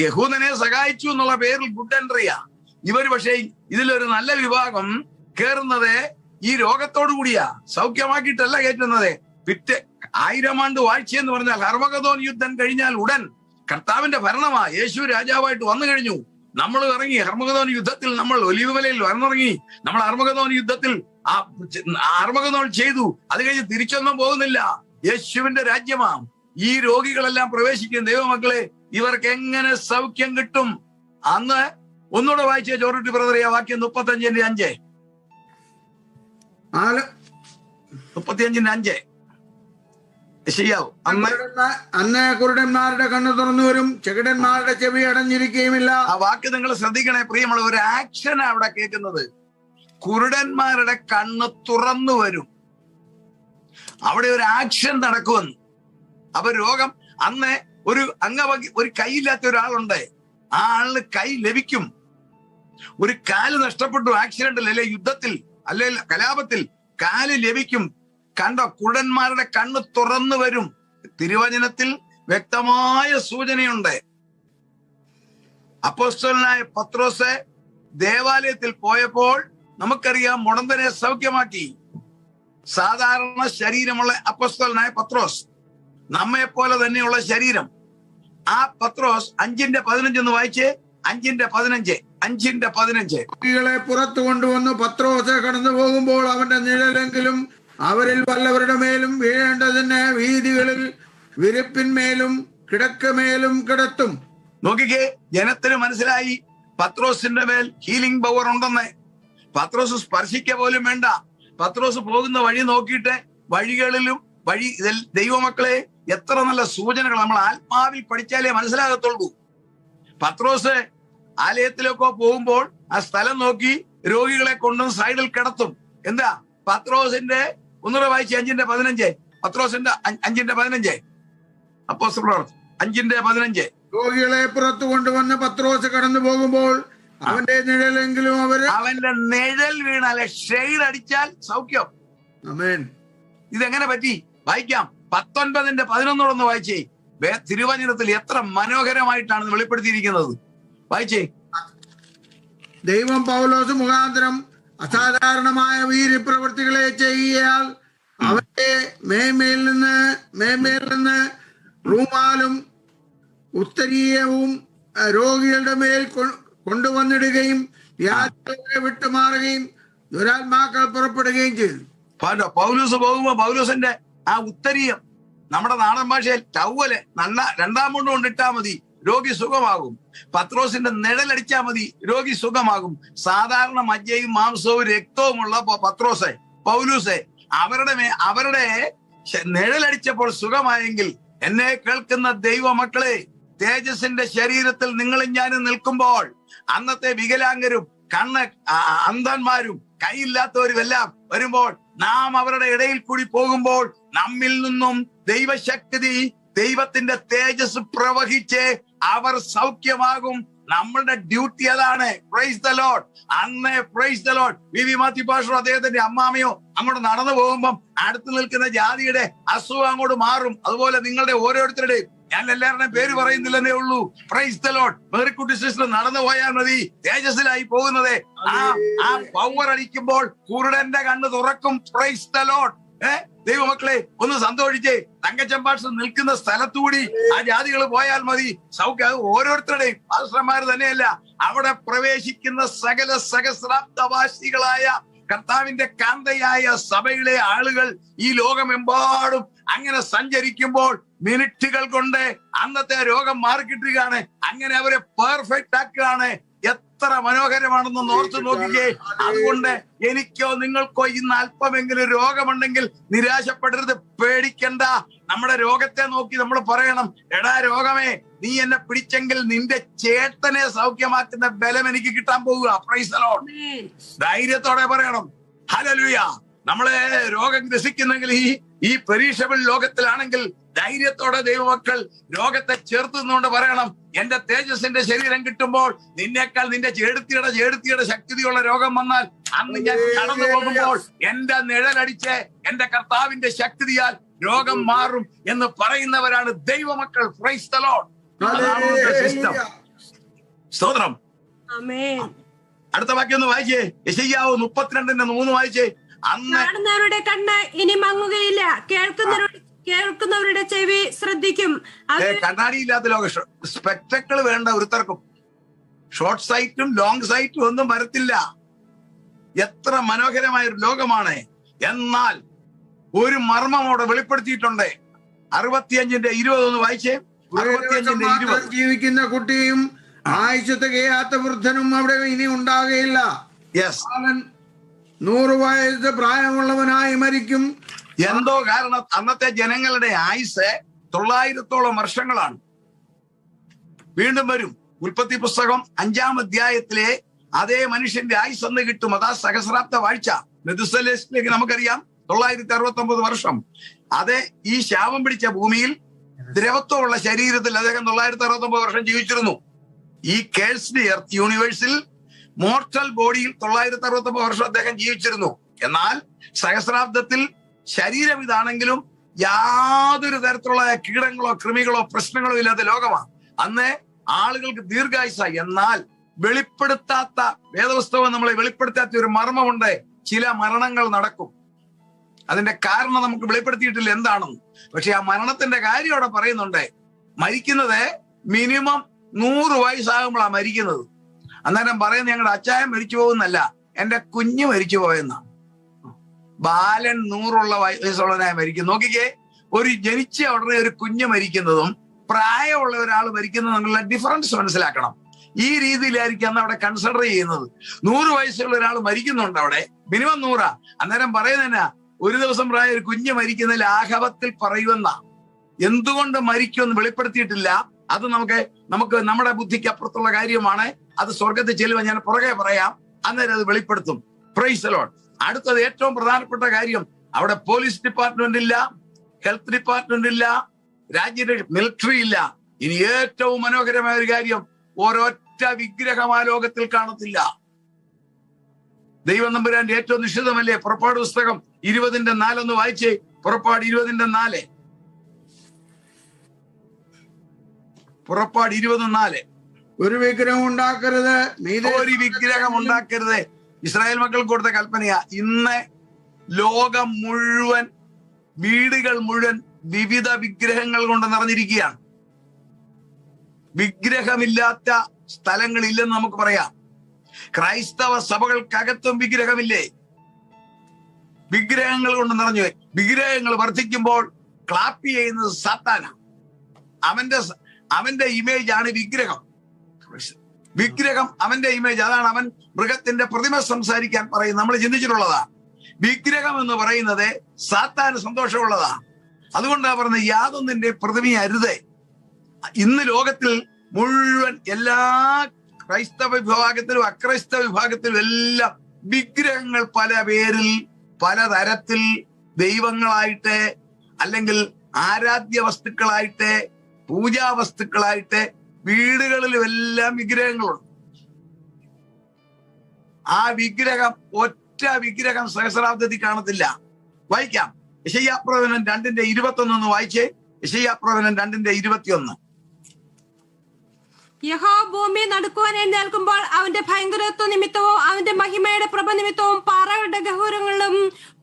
യഹൂദനെ സഹായിച്ചു എന്നുള്ള പേരിൽ ഗുഡ് എൻട്രിയാ. ഇവര് പക്ഷേ ഇതിലൊരു നല്ല വിഭാഗം കേറുന്നത് ഈ രോഗത്തോടു കൂടിയാ, സൗഖ്യമാക്കിയിട്ടല്ല കയറ്റുന്നത്. 1000 ആണ്ട് വാഴ്ച എന്ന് പറഞ്ഞാൽ ഹർമഗദോൻ യുദ്ധം കഴിഞ്ഞാൽ ഉടൻ കർത്താവിന്റെ ഭരണമാ. യേശു രാജാവായിട്ട് വന്നു കഴിഞ്ഞു. നമ്മൾ ഇറങ്ങി ഹർമഗദോൻ യുദ്ധത്തിൽ, നമ്മൾ ഒലിവുമലയിൽ വന്നിറങ്ങി. നമ്മൾ ഹർമഗദോൻ യുദ്ധത്തിൽ ഹർമഗദോൻ ചെയ്തു. അത് കഴിഞ്ഞ് തിരിച്ചൊന്നും പോകുന്നില്ല. യേശുവിന്റെ രാജ്യമാ. ഈ രോഗികളെല്ലാം പ്രവേശിക്കും. ദൈവമക്കളെ, ഇവർക്ക് എങ്ങനെ സൗഖ്യം കിട്ടും? അന്ന് ഒന്നുകൂടെ വായിച്ച ജോർട്ടി ബ്രദർ ആ വാക്യം 35:5. 35:5 ശരിയാവും. അന്ന് കുരുടന്മാരുടെ കണ്ണ് തുറന്നു വരും, ചെകിടന്മാരുടെ ചെവി അടഞ്ഞിരിക്കുകയുമില്ല. ആ വാക്ക് നിങ്ങൾ ശ്രദ്ധിക്കണേ പ്രിയമുള്ള. ഒരു ആക്ഷൻ അവിടെ കേൾക്കുന്നത്. കുരുടന്മാരുടെ കണ്ണ് തുറന്നു വരും. അവിടെ ഒരു ആക്ഷൻ നടക്കുമെന്ന്. അപ്പൊ രോഗം, അന്ന് ഒരു കൈയില്ലാത്ത ഒരാളുണ്ട്, ആ ആളിന് കൈ ലഭിക്കും. ഒരു കാല് നഷ്ടപ്പെട്ടു ആക്സിഡന്റിൽ, അല്ലെ യുദ്ധത്തിൽ, അല്ലെ കലാപത്തിൽ, കാല് ലഭിക്കും. കണ്ടോ, കുരുടന്മാരുടെ കണ്ണ് തുറന്നു വരും. തിരുവചനത്തിൽ വ്യക്തമായ സൂചനയുണ്ട്. അപ്പോസ്തലനായ പത്രോസ് ദേവാലയത്തിൽ പോയപ്പോൾ നമുക്കറിയാം മുടന്തനെ സൗഖ്യമാക്കി. സാധാരണ ശരീരമുള്ള അപ്പോസ്തലനായ പത്രോസ്, നമ്മെ പോലെ തന്നെയുള്ള ശരീരം. ആ പത്രോസ് 5:15 ഒന്ന് വായിച്ചേ. 5:15 കുട്ടികളെ പുറത്തു കൊണ്ടുവന്ന് പത്രോസ് കടന്നു പോകുമ്പോൾ അവന്റെ നിഴലെങ്കിലും അവരിൽ വല്ലവരുടെ മേലും വീഴേണ്ടതിന് വീതികളിൽ വിരിപ്പിന്മേലും കിടക്കമേലും കിടത്തും. നോക്കിക്കേ, ജനത്തിന് മനസ്സിലായി പത്രോസിന്റെ മേൽ ഹീലിംഗ് പവർ ഉണ്ടെന്ന്. പത്രോസ് സ്പർശിക്ക പോലും വേണ്ട. പത്രോസ് പോകുന്ന വഴി നോക്കിയിട്ട് വഴികളിലും വഴി. ഇതിൽ ദൈവമക്കളെ എത്ര നല്ല സൂചനകൾ നമ്മൾ ആത്മാവിൽ പഠിച്ചാലേ മനസ്സിലാകത്തുള്ളൂ. പത്രോസ് ആലയത്തിലൊക്കെ പോകുമ്പോൾ ആ സ്ഥലം നോക്കി രോഗികളെ കൊണ്ടും സൈഡിൽ കിടത്തും. എന്താ? പത്രോസിന്റെ 1 വായിച്ച് 5:15. പത്രോസിന്റെ 5:15. അപ്പോസ്തല പ്രവൃത്തി 5:15. രോഗികളെ പുറത്തു കൊണ്ടുവന്ന് പത്രോസ് കടന്നു പോകുമ്പോൾ അവന്റെ നിഴലെങ്കിലും അവന്റെ നിഴൽ വീണാൽ, ഷെയ്ഡ് അടിച്ചാൽ സൗഖ്യം. ആമേൻ. ഇതെങ്ങനെ പറ്റി? വായിക്കാം. 19:11 വായിച്ചേ. തിരുവചനത്തിൽ എത്ര മനോഹരമായിട്ടാണ് വെളിപ്പെടുത്തിയിരിക്കുന്നത്. വായിച്ചേ. ദൈവം പൗലോസ് മുഖാന്തരം അസാധാരണമായ വീര്യപ്രവൃത്തികളെ ചെയ്യാൽ അവന്റെ മേന്മയിൽ നിന്ന് റൂമാലും ഉത്തരീയവും രോഗികളുടെ മേൽ കൊണ്ടുവന്നിടുകയും വ്യാധികളെ വിട്ടുമാറുകയും ദുരാത്മാക്കൾ പുറപ്പെടുകയും ചെയ്തു. പൗലോസ് പോകുമ്പോ പൗലോസിന്റെ ആ ഉത്തരീയം, നമ്മുടെ നാടൻ ഭാഷയിൽ ടവല് 2 മുണ്ട് കൊണ്ടിട്ടാ മതി, രോഗി സുഖമാകും. പത്രോസിന്റെ നിഴലടിച്ചാൽ മതി, രോഗി സുഖമാകും. സാധാരണ മജ്ജയും മാംസവും രക്തവുമുള്ള പൗലൂസെ അവരുടെ നിഴലടിച്ചപ്പോൾ സുഖമായെങ്കിൽ, എന്നെ കേൾക്കുന്ന ദൈവമക്കളെ, തേജസ്സിന്റെ ശരീരത്തിൽ നിങ്ങളും ഞാനും നിൽക്കുമ്പോൾ അന്നത്തെ വികലാംഗരും അന്ധന്മാരും കൈയില്ലാത്തവരും എല്ലാം വരുമ്പോൾ, നാം അവരുടെ ഇടയിൽ കൂടി പോകുമ്പോൾ നമ്മിൽ നിന്നും ദൈവശക്തി, ദൈവത്തിന്റെ തേജസ് പ്രവഹിച്ച് അവർ സൗഖ്യമാകും. നമ്മളുടെ ഡ്യൂട്ടി അതാണ്. Praise the Lord. അന്ന് praise the Lord V Mathew pastor അദ്ദേഹത്തിന്റെ അമ്മാമയോ അങ്ങോട്ട് നടന്നു പോകുമ്പം അടുത്ത് നിൽക്കുന്ന ജാതിയുടെ അസുഖം അങ്ങോട്ട് മാറും. അതുപോലെ നിങ്ങളുടെ ഓരോരുത്തരുടെയും, ഞാൻ എല്ലാവരുടെയും പേര് പറയുന്നില്ലെന്നേ ഉള്ളൂ. Price the Lord. Marykutty sister നടന്നു പോയാൽ മതി, തേജസ്സിലായി പോകുന്നത്. ആ പവർ അടിക്കുമ്പോൾ കുരുടന്റെ കണ്ണ് തുറക്കും. Price the Lord. ദൈവമക്കളെ ഒന്ന് സന്തോഷിച്ചേ. തങ്കച്ചമ്പാട്ട് നിൽക്കുന്ന സ്ഥലത്തുകൂടി ആ ജാതികൾ പോയാൽ മതി, സൗഖ്യം. അത് ഓരോരുത്തരുടെയും, പാസ്റ്റർമാർ തന്നെയല്ല, അവിടെ പ്രവേശിക്കുന്ന സകല സഹസ്രാബ്ദവാസികളായ കർത്താവിന്റെ കാന്തയായ സഭയിലെ ആളുകൾ ഈ ലോകമെമ്പാടും അങ്ങനെ സഞ്ചരിക്കുമ്പോൾ മിനിറ്റുകൾ കൊണ്ട് അന്നത്തെ രോഗം മാറിക്കിട്ടുകയാണ്. അങ്ങനെ അവരെ പെർഫെക്റ്റ് ആക്കുകയാണ്. എത്ര മനോഹരമാണെന്ന് ഓർത്തു നോക്കിക്കേ. അതുകൊണ്ട് എനിക്കോ നിങ്ങൾക്കോ ഇന്ന് അല്പമെങ്കിലും രോഗമുണ്ടെങ്കിൽ നിരാശപ്പെടരുത്, പേടിക്കണ്ട. നമ്മുടെ രോഗത്തെ നോക്കി നമ്മൾ പറയണം, എടാ രോഗമേ, നീ എന്നെ പിടിച്ചെങ്കിൽ നിന്റെ ചേട്ടനെ സൗഖ്യമാക്കുന്ന ബലം എനിക്ക് കിട്ടാൻ പോവുക. Price the Lord. ധൈര്യത്തോടെ പറയണം. ഹല്ലേലൂയ. നമ്മളെ രോഗം ഗ്രസിക്കുന്നെങ്കിൽ ഈ പെരീഷബിൾ ലോകത്തിലാണെങ്കിൽ ധൈര്യത്തോടെ ദൈവമക്കൾ രോഗത്തെ ചേർത്ത് നിന്നുകൊണ്ട് പറയണം, എന്റെ തേജസ്സിന്റെ ശരീരം കിട്ടുമ്പോൾ നിന്നേക്കാൾ നിന്റെ ചേടുത്തിയുടെ ശക്തിയുള്ള രോഗം വന്നാൽ അന്ന് ഞാൻ കടന്നു പോകുമ്പോൾ എന്റെ നിഴലടിച്ച് എന്റെ കർത്താവിന്റെ ശക്തിയാൽ രോഗം മാറും എന്ന് പറയുന്നവരാണ് ദൈവമക്കൾ. Price the Lord. സ്തോത്രം. അടുത്ത വാക്യം ഒന്ന് വായിച്ചേ. യെശയ്യാവ് 32:3 വായിച്ചേ. കാണുന്നവരുടെ കണ്ണ് ഇനി മങ്ങുകയില്ല, കേൾക്കുന്നവരുടെ ചെവി ശ്രദ്ധിക്കും. കണ്ണാടിയില്ലാത്ത ലോകം. സ്പെക്ടക്കിൾ വേണ്ട ഒരുത്തർക്കും. ഷോർട്ട് സൈറ്റും ലോങ് സൈറ്റും ഒന്നും വരത്തില്ല. എത്ര മനോഹരമായ ഒരു ലോകമാണ്. എന്നാൽ ഒരു മർമ്മം അവിടെ വെളിപ്പെടുത്തിയിട്ടുണ്ട്. 65:20 ഒന്ന് വായിച്ചേ. 65:20. ജീവിക്കുന്ന കുട്ടിയും ആയുസ്സ് തികയാത്ത വൃദ്ധനും അവിടെ ഇനി ഉണ്ടാകുകയില്ല. അവൻ 100 വയസ്സ് പ്രായമുള്ളവനായി മരിക്കും. എന്തോ കാരണം അന്നത്തെ ജനങ്ങളുടെ ആയുസ് 900ഓളം വർഷങ്ങളാണ്. വീണ്ടും വരും. ഉൽപ്പത്തി പുസ്തകം 5-ാം അധ്യായത്തിലെ അതേ മനുഷ്യന്റെ ആയുസ് എന്ന് കിട്ടും. അതാ സഹസ്രാബ്ദ വാഴ്ച. മെതുസലേസിലേക്ക് നമുക്കറിയാം 969 വർഷം. അതെ, ഈ ശാപം പിടിച്ച ഭൂമിയിൽ ദ്രവത്വമുള്ള ശരീരത്തിൽ അദ്ദേഹം 969 വർഷം ജീവിച്ചിരുന്നു. ഈ കേഴ്സ്ഡ് എർത്ത് യൂണിവേഴ്സിൽ മോർട്ടൽ ബോഡിയിൽ 969 വർഷം അദ്ദേഹം ജീവിച്ചിരുന്നു. എന്നാൽ സഹസ്രാബ്ദത്തിൽ ശരീരം ഇതാണെങ്കിലും യാതൊരു തരത്തിലുള്ള കീടങ്ങളോ കൃമികളോ പ്രശ്നങ്ങളോ ഇല്ലാത്ത ലോകമാണ്. അന്ന് ആളുകൾക്ക് ദീർഘായുസായി. എന്നാൽ വെളിപ്പെടുത്താത്ത, വേദപുസ്തകം നമ്മളെ വെളിപ്പെടുത്താത്ത ഒരു മർമ്മമുണ്ട്. ചില മരണങ്ങൾ നടക്കും. അതിന്റെ കാരണം നമുക്ക് വെളിപ്പെടുത്തിയിട്ടില്ല എന്താണെന്ന്. പക്ഷെ ആ മരണത്തിന്റെ കാര്യം അവിടെ പറയുന്നുണ്ട്. മരിക്കുന്നത് മിനിമം 100 വയസ്സാകുമ്പോഴാണ് മരിക്കുന്നത്. അന്നേരം പറയുന്നത് ഞങ്ങളുടെ അച്ചായൻ മരിച്ചു പോകുന്നല്ല, എന്റെ കുഞ്ഞ് മരിച്ചു പോയെന്നാണ്. ബാലൻ 100 വയസ്സുള്ളവനായി മരിക്കും. നോക്കിക്കേ, ഒരു ജനിച്ച ഉടനെ ഒരു കുഞ്ഞ് മരിക്കുന്നതും പ്രായമുള്ള ഒരാൾ മരിക്കുന്നതും തമ്മിലുള്ള ഡിഫറൻസ് മനസ്സിലാക്കണം. ഈ രീതിയിലായിരിക്കും അന്ന് അവിടെ കൺസിഡർ ചെയ്യുന്നത്. 100 വയസ്സുള്ള ഒരാൾ മരിക്കുന്നുണ്ട് അവിടെ, മിനിമം 100. അന്നേരം പറയുന്നതിനാ ഒരു ദിവസം പ്രായ ഒരു കുഞ്ഞ് മരിക്കുന്ന ലാഘവത്തിൽ പറയുമെന്ന, എന്തുകൊണ്ട് മരിക്കുമെന്ന് വെളിപ്പെടുത്തിയിട്ടില്ല. അത് നമുക്ക് നമ്മുടെ ബുദ്ധിക്ക് അപ്പുറത്തുള്ള കാര്യമാണ്. അത് സ്വർഗത്തിൽ ചെല്ലുവാൻ ഞാൻ പുറകെ പറയാം, അന്നേരം അത് വെളിപ്പെടുത്തും. Price the Lord. അടുത്തത് ഏറ്റവും പ്രധാനപ്പെട്ട കാര്യം, അവിടെ പോലീസ് ഡിപ്പാർട്ട്മെന്റ് ഇല്ല, ഹെൽത്ത് ഡിപ്പാർട്ട്മെന്റ് ഇല്ല, രാജ്യത്തെ മിലിറ്ററി ഇല്ല. ഇനി ഏറ്റവും മനോഹരമായ ഒരു കാര്യം, ഒരൊറ്റ വിഗ്രഹം ആ ലോകത്തിൽ കാണത്തില്ല. ദൈവം നമ്പുരാന്റെ ഏറ്റവും നിശ്ചിതമല്ലേ? പുറപ്പാട് പുസ്തകം 20:4 ഒന്ന് വായിച്ചേ. പുറപ്പാട് 20:4. പുറപ്പാട് 20:4. ഒരു വിഗ്രഹം ഉണ്ടാക്കരുത്, ഒരു വിഗ്രഹം ഉണ്ടാക്കരുത്. ഇസ്രായേൽ മക്കൾക്ക് കൊടുത്ത കൽപ്പനയാ. ഇന്ന് ലോകം മുഴുവൻ, വീടുകൾ മുഴുവൻ വിവിധ വിഗ്രഹങ്ങൾ കൊണ്ട് നിറഞ്ഞിരിക്കുകയാണ്. വിഗ്രഹമില്ലാത്ത സ്ഥലങ്ങളില്ലെന്ന് നമുക്ക് പറയാം. ക്രൈസ്തവ സഭകൾക്കകത്തും വിഗ്രഹമില്ലേ? വിഗ്രഹങ്ങൾ കൊണ്ട് നിറഞ്ഞു. വിഗ്രഹങ്ങൾ വർദ്ധിക്കുമ്പോൾ ക്ലാപ്പ് ചെയ്യുന്നത് സാത്താനാ. അവന്റെ ഇമേജ് ആണ് വിഗ്രഹം. വിഗ്രഹം അവന്റെ ഇമേജ്. അതാണ് അവൻ മൃഗത്തിന്റെ പ്രതിമ സംസാരിക്കാൻ പറയും. നമ്മൾ ചിന്തിച്ചിട്ടുള്ളതാ. വിഗ്രഹം എന്ന് പറയുന്നത് സാത്താന് സന്തോഷമുള്ളതാ. അതുകൊണ്ടാണ് പറഞ്ഞത് യാതൊന്നിന്റെ പ്രതിമ അരുത്. ഇന്ന് ലോകത്തിൽ മുഴുവൻ എല്ലാ ക്രൈസ്തവ വിഭാഗത്തിലും അക്രൈസ്തവ വിഭാഗത്തിലും എല്ലാം വിഗ്രഹങ്ങൾ പല പേരിൽ, പലതരത്തിൽ, ദൈവങ്ങളായിട്ട്, അല്ലെങ്കിൽ ആരാധ്യ വസ്തുക്കളായിട്ട്, പൂജാ വസ്തുക്കളായിട്ട് വീടുകളിലും എല്ലാം വിഗ്രഹങ്ങളുണ്ട്. ആ വിഗ്രഹം, ഒറ്റ വിഗ്രഹം സഹസ്രാബ്ദത്തിൽ കാണത്തില്ല. വായിക്കാം. യെശയ്യാപ്രവചനം 2:21 ഒന്ന് വായിച്ചേ. യെശയ്യാപ്രവചനം 2:21. യഹോവ ഭൂമി നടുക്കുവാൻ എഴുന്നേൽക്കുമ്പോൾ അവന്റെ ഭയങ്കരത്വ നിമിത്തവും അവന്റെ മഹിമയുടെ പ്രഭ നിമിത്തവും പാറകളുടെ ഗഹൂരങ്ങളും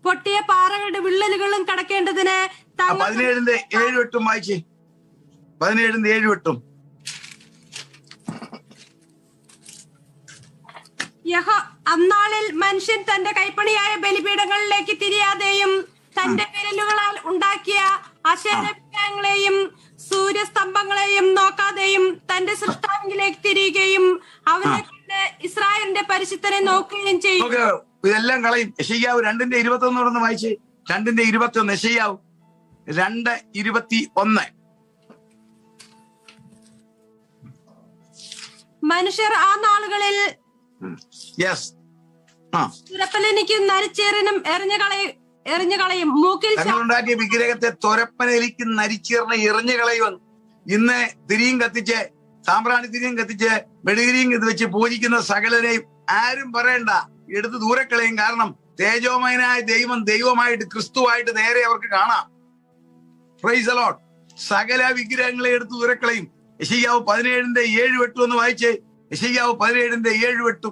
പൊട്ടിയ പാറകളുടെ വിള്ളലുകളും കടക്കേണ്ടതിന് 17:7 വായിച്ചേ. 17:7. അന്നാളിൽ മനുഷ്യൻ തന്റെ കൈപ്പണിയായ ബലിപീഠങ്ങളിലേക്ക് തിരിയാതെയും തന്റെ വിരലുകളാൽ ഉണ്ടാക്കിയ അശേരവിഗ്രഹങ്ങളെയും സൂര്യസ്തംഭങ്ങളെയും നോക്കാതെയും തന്റെ സൃഷ്ടാവിലേക്ക് തിരിയുകയും അവനെ കൊണ്ട് ഇസ്രായേലിന്റെ പരിശുദ്ധനെ നോക്കുകയും ചെയ്യും. ഇതെല്ലാം കളയും. യെശയ്യാവ് 2:21 വായിച്ചേ. 2:21. യെശയ്യാവ് 2:21. മനുഷ്യർ ആ നാളുകളിൽ തുരപ്പനെനിക്കും നരിച്ചേറിനും എറിഞ്ഞു കളയും. മൂക്കിൽ ഉണ്ടാക്കിയ വിഗ്രഹത്തെ തുരപ്പനെലിക്കും നരിച്ചേറിനെ എറിഞ്ഞു കളയും. ഇന്ന് തിരിയും കത്തിച്ച്, സാമ്പ്രാണി തിരിയും കത്തിച്ച്, മെഴുകുതിരിയും ഇത് വെച്ച് പൂജിക്കുന്ന സകലരെയും ആരും പറയണ്ട, എടുത്ത് ദൂരക്കളയും. കാരണം തേജോമയനായ ദൈവം ദൈവമായിട്ട്, ക്രിസ്തുവായിട്ട് നേരെ അവർക്ക് കാണാം. Price the Lord. സകല വിഗ്രഹങ്ങളെ എടുത്ത് ദൂരക്കളയും. യെശയ്യാവ് 17:7 ഒന്ന് വായിച്ചേ. യെശയ്യാവ് 17:7.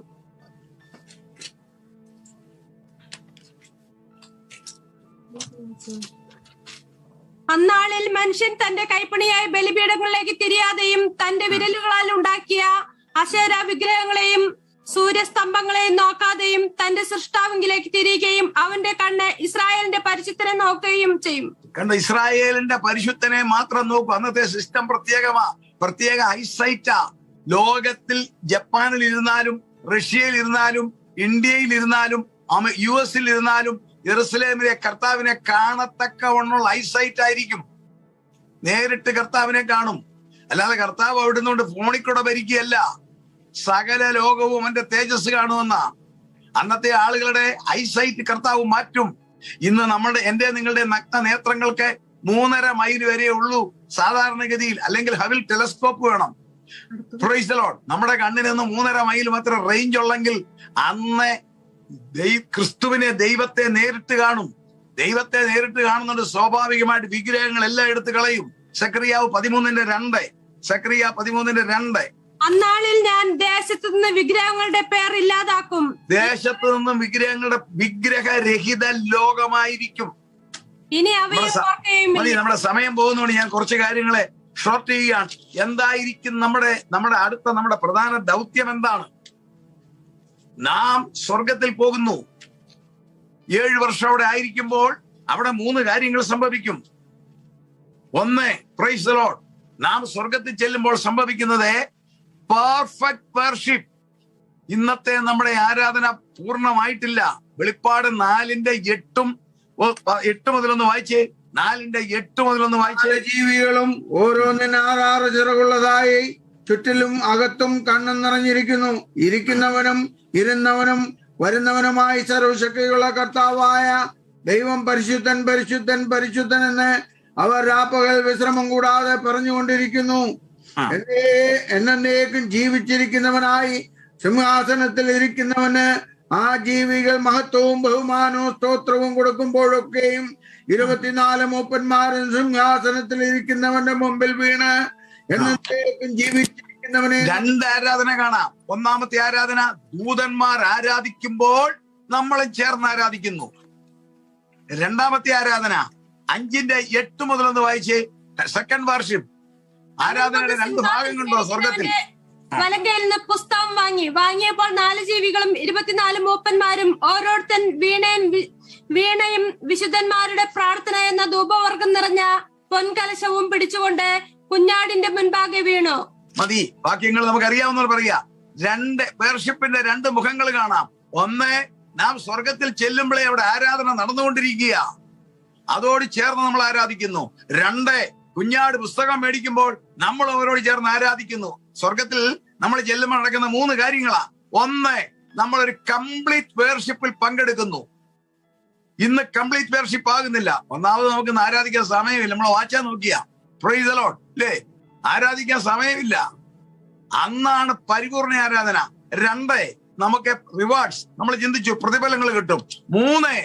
അന്നാളിൽ മനുഷ്യൻ തന്റെ കൈപ്പണിയായ ബലിപീഠങ്ങളിലേക്ക് തിരിയാതെയും തന്റെ വിരലുകളാൽ ഉണ്ടാക്കിയ അശേര വിഗ്രഹങ്ങളെയും സൂര്യസ്തംഭങ്ങളെയും നോക്കാതെയും തന്റെ സൃഷ്ടാവിലേക്ക് തിരിയുകയും അവന്റെ കണ്ണ് ഇസ്രായേലിന്റെ പരിശുദ്ധനെ നോക്കുകയും ചെയ്യും. കണ്ട, ഇസ്രായേലിന്റെ പരിശുദ്ധനെ മാത്രം നോക്കും. അന്നത്തെ സിസ്റ്റം പ്രത്യേക ഐസൈറ്റാ. ലോകത്തിൽ ജപ്പാനിൽ ഇരുന്നാലും, റഷ്യയിൽ ഇരുന്നാലും, ഇന്ത്യയിൽ ഇരുന്നാലും, US ഇരുന്നാലും യെരുസലേമിലെ കർത്താവിനെ കാണത്തക്കവണ്ണുള്ള ഐസൈറ്റ് ആയിരിക്കും. നേരിട്ട് കർത്താവിനെ കാണും. അല്ലാതെ കർത്താവ് അവിടുന്നുകൊണ്ട് ഫോണിൽ കൂടെ ഭരിക്കുകയല്ല. സകല ലോകവും അവന്റെ തേജസ് കാണുമെന്ന അന്നത്തെ ആളുകളുടെ ഐസൈറ്റ് കർത്താവ് മാറ്റും. ഇന്ന് എന്റെ നിങ്ങളുടെ നഗ്ന നേത്രങ്ങൾക്ക് 3.5 മൈൽ വരെ ഉള്ളൂ സാധാരണഗതിയിൽ. അല്ലെങ്കിൽ ഹബിൾ ടെലസ്കോപ്പ് വേണം. Price the Lord. നമ്മുടെ കണ്ണിന് 3.5 മൈൽ മാത്രം റേഞ്ച് ഉള്ളെങ്കിൽ അന്ന് ക്രിസ്തുവിനെ, ദൈവത്തെ നേരിട്ട് കാണും. ദൈവത്തെ നേരിട്ട് കാണുന്നുണ്ട്. സ്വാഭാവികമായിട്ട് വിഗ്രഹങ്ങളെല്ലാം എടുത്ത് കളയും. സക്കറിയാവ് 13:2. സക്കറിയാവ് 13:2. അന്നാളിൽ ഞാൻ ദേശത്തു നിന്ന് വിഗ്രഹങ്ങളുടെ പേർ ഇല്ലാതാക്കും. ദേശത്തു നിന്നും വിഗ്രഹരഹിത ലോകമായിരിക്കും. ഇനി നമ്മുടെ സമയം പോകുന്നതുകൊണ്ട് ഞാൻ കുറച്ച് കാര്യങ്ങളെ ഷോർട്ട് ചെയ്യുകയാണ്. എന്തായിരിക്കും നമ്മുടെ പ്രധാന ദൗത്യം എന്താണ്? നാം സ്വർഗത്തിൽ പോകുന്നു. 7 വർഷം അവിടെ ആയിരിക്കുമ്പോൾ അവിടെ 3 കാര്യങ്ങൾ സംഭവിക്കും. ഒന്ന്, പ്രൈസ് ദി ലോർഡ്, നാം സ്വർഗത്തിൽ ചെല്ലുമ്പോൾ സംഭവിക്കുന്നത് പെർഫെക്റ്റ് വർഷിപ്പ്. ഇന്നത്തെ നമ്മുടെ ആരാധന പൂർണ്ണമായിട്ടില്ല. വെളിപ്പാട് 4:8 8 മുതലൊന്ന് വായിച്ചേ. 4:8 മുതലൊന്ന് വായിച്ചേ. ജീവികളും ഓരോന്നിന് 6 ചിറകുള്ളതായി ചുറ്റിലും അകത്തും കണ്ണും നിറഞ്ഞിരിക്കുന്നു. ഇരിക്കുന്നവനും ഇരുന്നവനും വരുന്നവനുമായി സർവശക്തിയുള്ള കർത്താവായ ദൈവം പരിശുദ്ധൻ പരിശുദ്ധൻ പരിശുദ്ധൻ എന്ന് അവർ രാപ്പകൽ വിശ്രമം കൂടാതെ പറഞ്ഞുകൊണ്ടിരിക്കുന്നു. എന്നേക്കും ജീവിച്ചിരിക്കുന്നവനായി സിംഹാസനത്തിൽ ഇരിക്കുന്നവന് ആ ജീവികൾ മഹത്വവും ബഹുമാനവും സ്തോത്രവും കൊടുക്കുമ്പോഴൊക്കെയും 24 മൂപ്പന്മാരും സിംഹാസനത്തിൽ ഇരിക്കുന്നവന്റെ മുമ്പിൽ വീണ് എന്നേക്കും ജീവിച്ചിരിക്കുന്നവനെ. 2 ആരാധന കാണാം. ഒന്നാമത്തെ ആരാധന ദൂതന്മാർ ആരാധിക്കുമ്പോൾ നമ്മളും ചേർന്ന് ആരാധിക്കുന്നു. രണ്ടാമത്തെ ആരാധന 5:8 മുതലൊന്ന് വായിച്ചേ. സെക്കൻഡ് വർഷിപ്പ് ആരാധനയുടെ 2 ഭാഗങ്ങളുണ്ടോ സ്വർഗത്തിൽ? വലങ്കയിൽ നിന്ന് പുസ്തകം വാങ്ങിയപ്പോൾ 4 ജീവികളും 24 മൂപ്പന്മാരും ഓരോരുത്തൻ വീണയും വിശുദ്ധന്മാരുടെ പ്രാർത്ഥന എന്ന ധൂപവർഗം നിറഞ്ഞ പൊൻകലശവും പിടിച്ചുകൊണ്ട് കുഞ്ഞാടിന്റെ മുൻപാകെ വീണു. മതി, വാക്യങ്ങൾ നമുക്ക് അറിയാവുന്നവർ പറയാ. 2 വേർഷിപ്പിന്റെ 2 മുഖങ്ങൾ കാണാം. ഒന്ന്, നാം സ്വർഗത്തിൽ ചെല്ലുമ്പോഴേ അവിടെ ആരാധന നടന്നുകൊണ്ടിരിക്കുക, അതോട് ചേർന്ന് നമ്മൾ ആരാധിക്കുന്നു. 2, കുഞ്ഞാട് പുസ്തകം മേടിക്കുമ്പോൾ നമ്മൾ അവരോട് ചേർന്ന് ആരാധിക്കുന്നു. സ്വർഗത്തിൽ നമ്മൾ ചെല്ലുമ്പോൾ നടക്കുന്ന 3 കാര്യങ്ങളാ. 1, നമ്മളൊരു കംപ്ലീറ്റ് വേർഷിപ്പിൽ പങ്കെടുക്കുന്നു. ഇന്ന് കംപ്ലീറ്റ് വേർഷിപ്പ് ആകുന്നില്ല. ഒന്നാമത് നമുക്ക് ആരാധിക്കാൻ സമയമില്ല. നമ്മൾ വാച്ചാൻ നോക്കിയ പ്രൈസ് ദി ലോർഡ് അല്ലേ, ആരാധിക്കാൻ സമയമില്ല. അന്നാണ് പരിപൂർണ ആരാധന. 2, നമുക്ക് റിവാർഡ്സ്, നമ്മൾ ചിന്തിച്ചു പ്രതിഫലങ്ങൾ കിട്ടും. 3,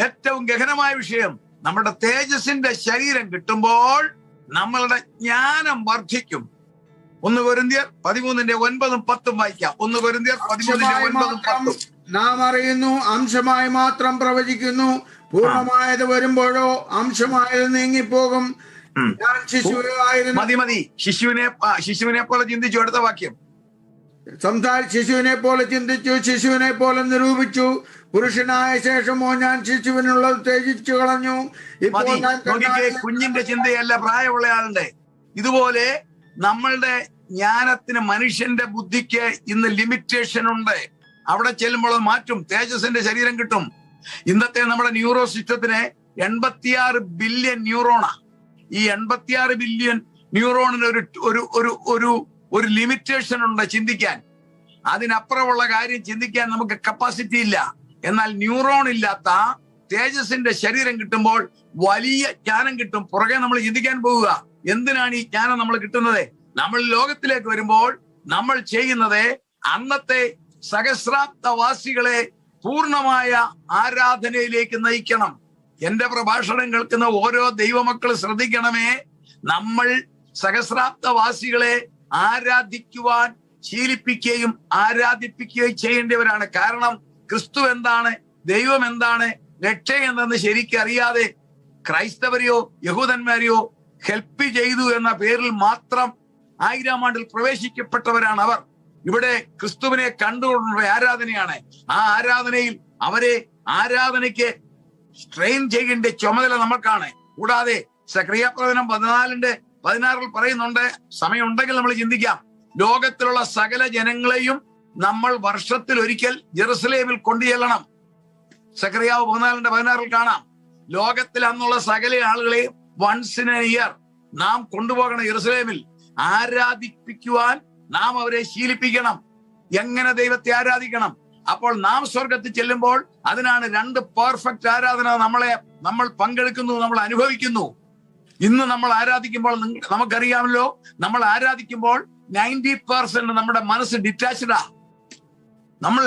ഏറ്റവും ഗഹനമായ വിഷയം, നമ്മുടെ തേജസ്സിന്റെ ശരീരം കിട്ടുമ്പോൾ നമ്മളുടെ ജ്ഞാനം വർദ്ധിക്കും. 1 കൊരിന്ത്യർ 13:9-10 വായിക്കാം. 1 കൊരിന്ത്യർ 13:9-10. നാം അറിയുന്നു, അംശമായി മാത്രം പ്രവചിക്കുന്നു, പൂർണ്ണമായത് വരുമ്പോഴോ അംശമായത് നീങ്ങിപ്പോകും. ഞാൻ ശിശുവായിരുന്നു. മതി, ശിശുവിനെ പോലെ ചിന്തിച്ചു. അടുത്ത വാക്യം, ശിശുവിനെ പോലെ ചിന്തിച്ചു, ശിശുവിനെ പോലെ നിരൂപിച്ചു. പുരുഷനായ ശേഷമോ ഞാൻ ശിശുവിനുള്ളത് ത്യജിച്ചു കളഞ്ഞു. ഇപ്പോൾ കുഞ്ഞിന്റെ ചിന്തയല്ല, പ്രായമുള്ള ആളുടെ. ഇതുപോലെ നമ്മളുടെ ജ്ഞാനത്തിന്, മനുഷ്യന്റെ ബുദ്ധിക്ക് ഇന്ന് ലിമിറ്റേഷൻ ഉണ്ട്. അവിടെ ചെല്ലുമ്പോൾ അത് മാറ്റും. തേജസ്സിന്റെ ശരീരം കിട്ടും. ഇന്നത്തെ നമ്മുടെ ന്യൂറോ സിസ്റ്റത്തിന് 86 ബില്യൺ ന്യൂറോണാ. ഈ 86 ബില്യൺ ന്യൂറോണിന് ഒരു ലിമിറ്റേഷൻ ഉണ്ട് ചിന്തിക്കാൻ. അതിനപ്പുറമുള്ള കാര്യം ചിന്തിക്കാൻ നമുക്ക് കപ്പാസിറ്റി ഇല്ല. എന്നാൽ ന്യൂറോൺ ഇല്ലാത്ത തേജസ്സിന്റെ ശരീരം കിട്ടുമ്പോൾ വലിയ ജ്ഞാനം കിട്ടും. പുറകെ നമ്മൾ ചിന്തിക്കാൻ പോവുക, എന്തിനാണ് ഈ ജ്ഞാനം നമ്മൾ കിട്ടുന്നത്? നമ്മൾ ലോകത്തിലേക്ക് വരുമ്പോൾ നമ്മൾ ചെയ്യുന്നത് അന്നത്തെ സഹസ്രാബ്ദവാസികളെ പൂർണ്ണമായ ആരാധനയിലേക്ക് നയിക്കണം. എന്റെ പ്രഭാഷണം കേൾക്കുന്ന ഓരോ ദൈവമക്കൾ ശ്രദ്ധിക്കണമേ. നമ്മൾ സഹസ്രാബ്ദവാസികളെ ആരാധിക്കുവാൻ ശീലിപ്പിക്കുകയും ആരാധിപ്പിക്കുകയും ചെയ്യേണ്ടവരാണ്. കാരണം ക്രിസ്തു എന്താണ്, ദൈവം എന്താണ്, രക്ഷ എന്തെന്ന് ശരിക്കറിയാതെ ക്രൈസ്തവരെയോ യഹൂദന്മാരെയോ ഹെൽപ്പ് ചെയ്തു എന്ന പേരിൽ മാത്രം 1000-ാം ആണ്ടിൽ പ്രവേശിക്കപ്പെട്ടവരാണ് അവർ. ഇവിടെ ക്രിസ്തുവിനെ കണ്ടുകൊണ്ടുള്ള ആരാധനയാണ്. ആ ആരാധനയിൽ അവരെ ആരാധനയ്ക്ക് ട്രെയിൻ ചെയ്യേണ്ട ചുമതല നമുക്കാണ്. കൂടാതെ സക്രിയാപ്രവചനം 14:16 പറയുന്നുണ്ട്. സമയം ഉണ്ടെങ്കിൽ നമ്മൾ ചിന്തിക്കാം. ലോകത്തിലുള്ള സകല ജനങ്ങളെയും നമ്മൾ വർഷത്തിൽ ഒരിക്കൽ ജെറുസലേമിൽ കൊണ്ടുചെല്ലണം. സക്രിയാവ് 14:16 കാണാം. ലോകത്തിൽ അന്നുള്ള സകല ആളുകളെയും വൺസ് ഇൻ എ ഇയർ നാം കൊണ്ടുപോകണം ജെറുസലേമിൽ. ആരാധിപ്പിക്കുവാൻ നാം അവരെ ശീലിപ്പിക്കണം. എങ്ങനെ ദൈവത്തെ ആരാധിക്കണം? അപ്പോൾ നാം സ്വർഗത്തിൽ ചെല്ലുമ്പോൾ അതിനാണ് 2 പെർഫെക്റ്റ് ആരാധന നമ്മൾ പങ്കെടുക്കുന്നു, നമ്മൾ അനുഭവിക്കുന്നു. ഇന്ന് നമ്മൾ ആരാധിക്കുമ്പോൾ നമുക്കറിയാമല്ലോ, നമ്മൾ ആരാധിക്കുമ്പോൾ 90% നമ്മുടെ മനസ്സ് ഡിറ്റാച്ച്ഡാ. നമ്മൾ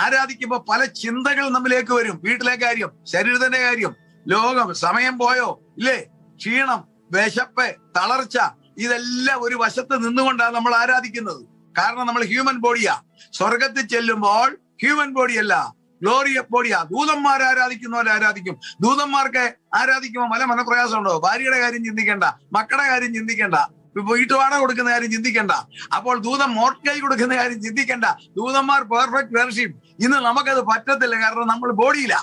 ആരാധിക്കുമ്പോൾ പല ചിന്തകൾ നമ്മിലേക്ക് വരും. വീട്ടിലെ കാര്യം, ശരീരത്തിന്റെ കാര്യം, ലോകം, സമയം പോയോ ഇല്ലേ, ക്ഷീണം, വിശപ്പ്, തളർച്ച, ഇതെല്ലാം ഒരു വശത്ത് നിന്നുകൊണ്ടാണ് നമ്മൾ ആരാധിക്കുന്നത്. കാരണം നമ്മൾ ഹ്യൂമൻ ബോഡിയാ. സ്വർഗത്തിൽ ചെല്ലുമ്പോൾ ഹ്യൂമൻ ബോഡിയല്ല, ഗ്ലോറിയസ് ബോഡിയാ. ദൂതന്മാർ ആരാധിക്കുന്ന പോലെ ആരാധിക്കും. ദൂതന്മാർക്ക് ആരാധിക്കുമ്പോൾ പല മനപ്രയാസം ഉണ്ടോ? ഭാര്യയുടെ കാര്യം ചിന്തിക്കേണ്ട, മക്കളുടെ കാര്യം ചിന്തിക്കേണ്ട, വീട്ടുവാടക കൊടുക്കുന്ന കാര്യം ചിന്തിക്കേണ്ട. അപ്പോൾ ദൂതൻ മോർഗേജ് കൊടുക്കുന്ന കാര്യം ചിന്തിക്കേണ്ട. ദൂതന്മാർ പെർഫെക്റ്റ് വേർഷിപ്പ്. ഇന്ന് നമുക്കത് പറ്റത്തില്ല, കാരണം നമ്മൾ ബോഡിയില്ല.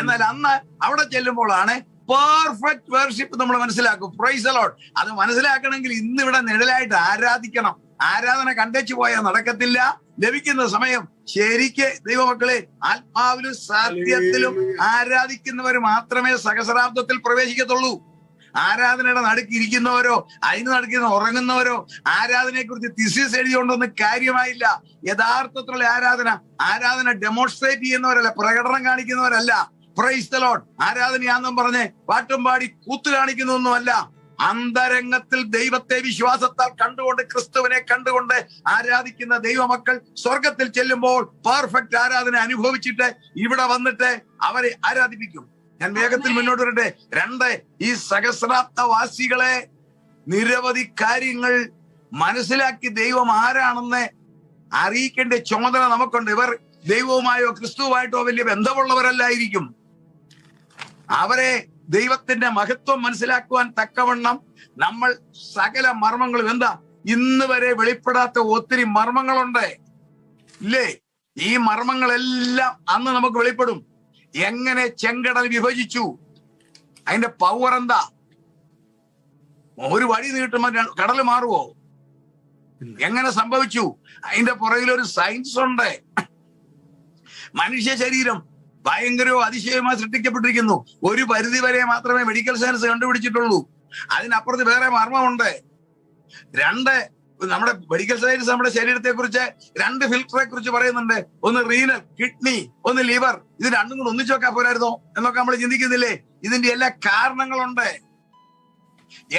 എന്നാൽ അന്ന് അവിടെ ചെല്ലുമ്പോഴാണ് പെർഫെക്റ്റ് വേർഷിപ്പ് നമ്മൾ മനസ്സിലാക്കും. Price the Lord. അത് മനസ്സിലാക്കണമെങ്കിൽ ഇന്ന് ഇവിടെ നിഴലായിട്ട് ആരാധിക്കണം. ആരാധന കണ്ടേച്ചു പോയാൽ നടക്കത്തില്ല. ലഭിക്കുന്ന സമയം ശരിക്ക് ദൈവമക്കളെ ആത്മാവിലും സത്യത്തിലും ആരാധിക്കുന്നവർ മാത്രമേ സഹസ്രാബ്ദത്തിൽ പ്രവേശിക്കത്തുള്ളൂ. ആരാധനയുടെ നടുക്ക് ഇരിക്കുന്നവരോ അതിന് നടുക്കുന്ന ഉറങ്ങുന്നവരോ ആരാധനയെ കുറിച്ച് തിസിസ് എഴുതിക്കൊണ്ടൊന്നും കാര്യമായില്ല. യഥാർത്ഥത്തിലുള്ള ആരാധന ഡെമോൺസ്ട്രേറ്റ് ചെയ്യുന്നവരല്ല, പ്രകടനം കാണിക്കുന്നവരല്ല. Praise the Lord. ആരാധനയാണെന്നും പറഞ്ഞ് പാട്ടും പാടി കൂത്തു കാണിക്കുന്നൊന്നുമല്ല. അന്തരംഗത്തിൽ ദൈവത്തെ വിശ്വാസത്താൽ കണ്ടുകൊണ്ട്, ക്രിസ്തുവിനെ കണ്ടുകൊണ്ട് ആരാധിക്കുന്ന ദൈവമക്കൾ സ്വർഗത്തിൽ ചെല്ലുമ്പോൾ പെർഫെക്റ്റ് ആരാധന അനുഭവിച്ചിട്ട് ഇവിടെ വന്നിട്ട് അവരെ ആരാധിപ്പിക്കും. ഞാൻ വേഗത്തിൽ മുന്നോട്ട് വരട്ടെ. 2, ഈ സഹസ്രാബ്ദവാസികളെ നിരവധി കാര്യങ്ങൾ മനസ്സിലാക്കി ദൈവം ആരാണെന്ന് അറിയിക്കേണ്ട ചുമതല നമുക്കുണ്ട്. ഇവർ ദൈവവുമായോ ക്രിസ്തുവുമായിട്ടോ വലിയ ബന്ധമുള്ളവരല്ലായിരിക്കും. അവരെ ദൈവത്തിന്റെ മഹത്വം മനസ്സിലാക്കുവാൻ തക്കവണ്ണം നമ്മൾ സകല മർമ്മങ്ങളും, എന്താ ഇന്ന് വരെ വെളിപ്പെടാത്ത ഒത്തിരി മർമ്മങ്ങളുണ്ട് ഇല്ലേ? ഈ മർമ്മങ്ങളെല്ലാം അന്ന് നമുക്ക് വെളിപ്പെടും. എങ്ങനെ ചെങ്കടൽ വിഭജിച്ചു, അതിന്റെ പവർ എന്താ? ഒരു വഴി നീട്ടുമ്പോൾ കടൽ മാറുവോ? എങ്ങനെ സംഭവിച്ചു? അതിന്റെ പുറകിലൊരു സയൻസ് ഉണ്ട്. മനുഷ്യ ശരീരം ഭയങ്കരവും അതിശയമായി സൃഷ്ടിക്കപ്പെട്ടിരിക്കുന്നു. ഒരു പരിധി വരെ മാത്രമേ മെഡിക്കൽ സയൻസ് കണ്ടുപിടിച്ചിട്ടുള്ളൂ. അതിനപ്പുറത്ത് വേറെ മർമ്മമുണ്ട്. 2, നമ്മുടെ മെഡിക്കൽ സയൻസ് നമ്മുടെ ശരീരത്തെ കുറിച്ച് 2 ഫിൽറ്ററെ കുറിച്ച് പറയുന്നുണ്ട്. ഒന്ന് റീനൽ, കിഡ്നി, ഒന്ന് ലിവർ. ഇത് രണ്ടും കൂടെ ഒന്നിച്ചു വെക്കാൻ പോരായിരുന്നോ എന്നൊക്കെ നമ്മൾ ചിന്തിക്കുന്നില്ലേ? ഇതിന്റെ എല്ലാ കാരണങ്ങളുണ്ട്.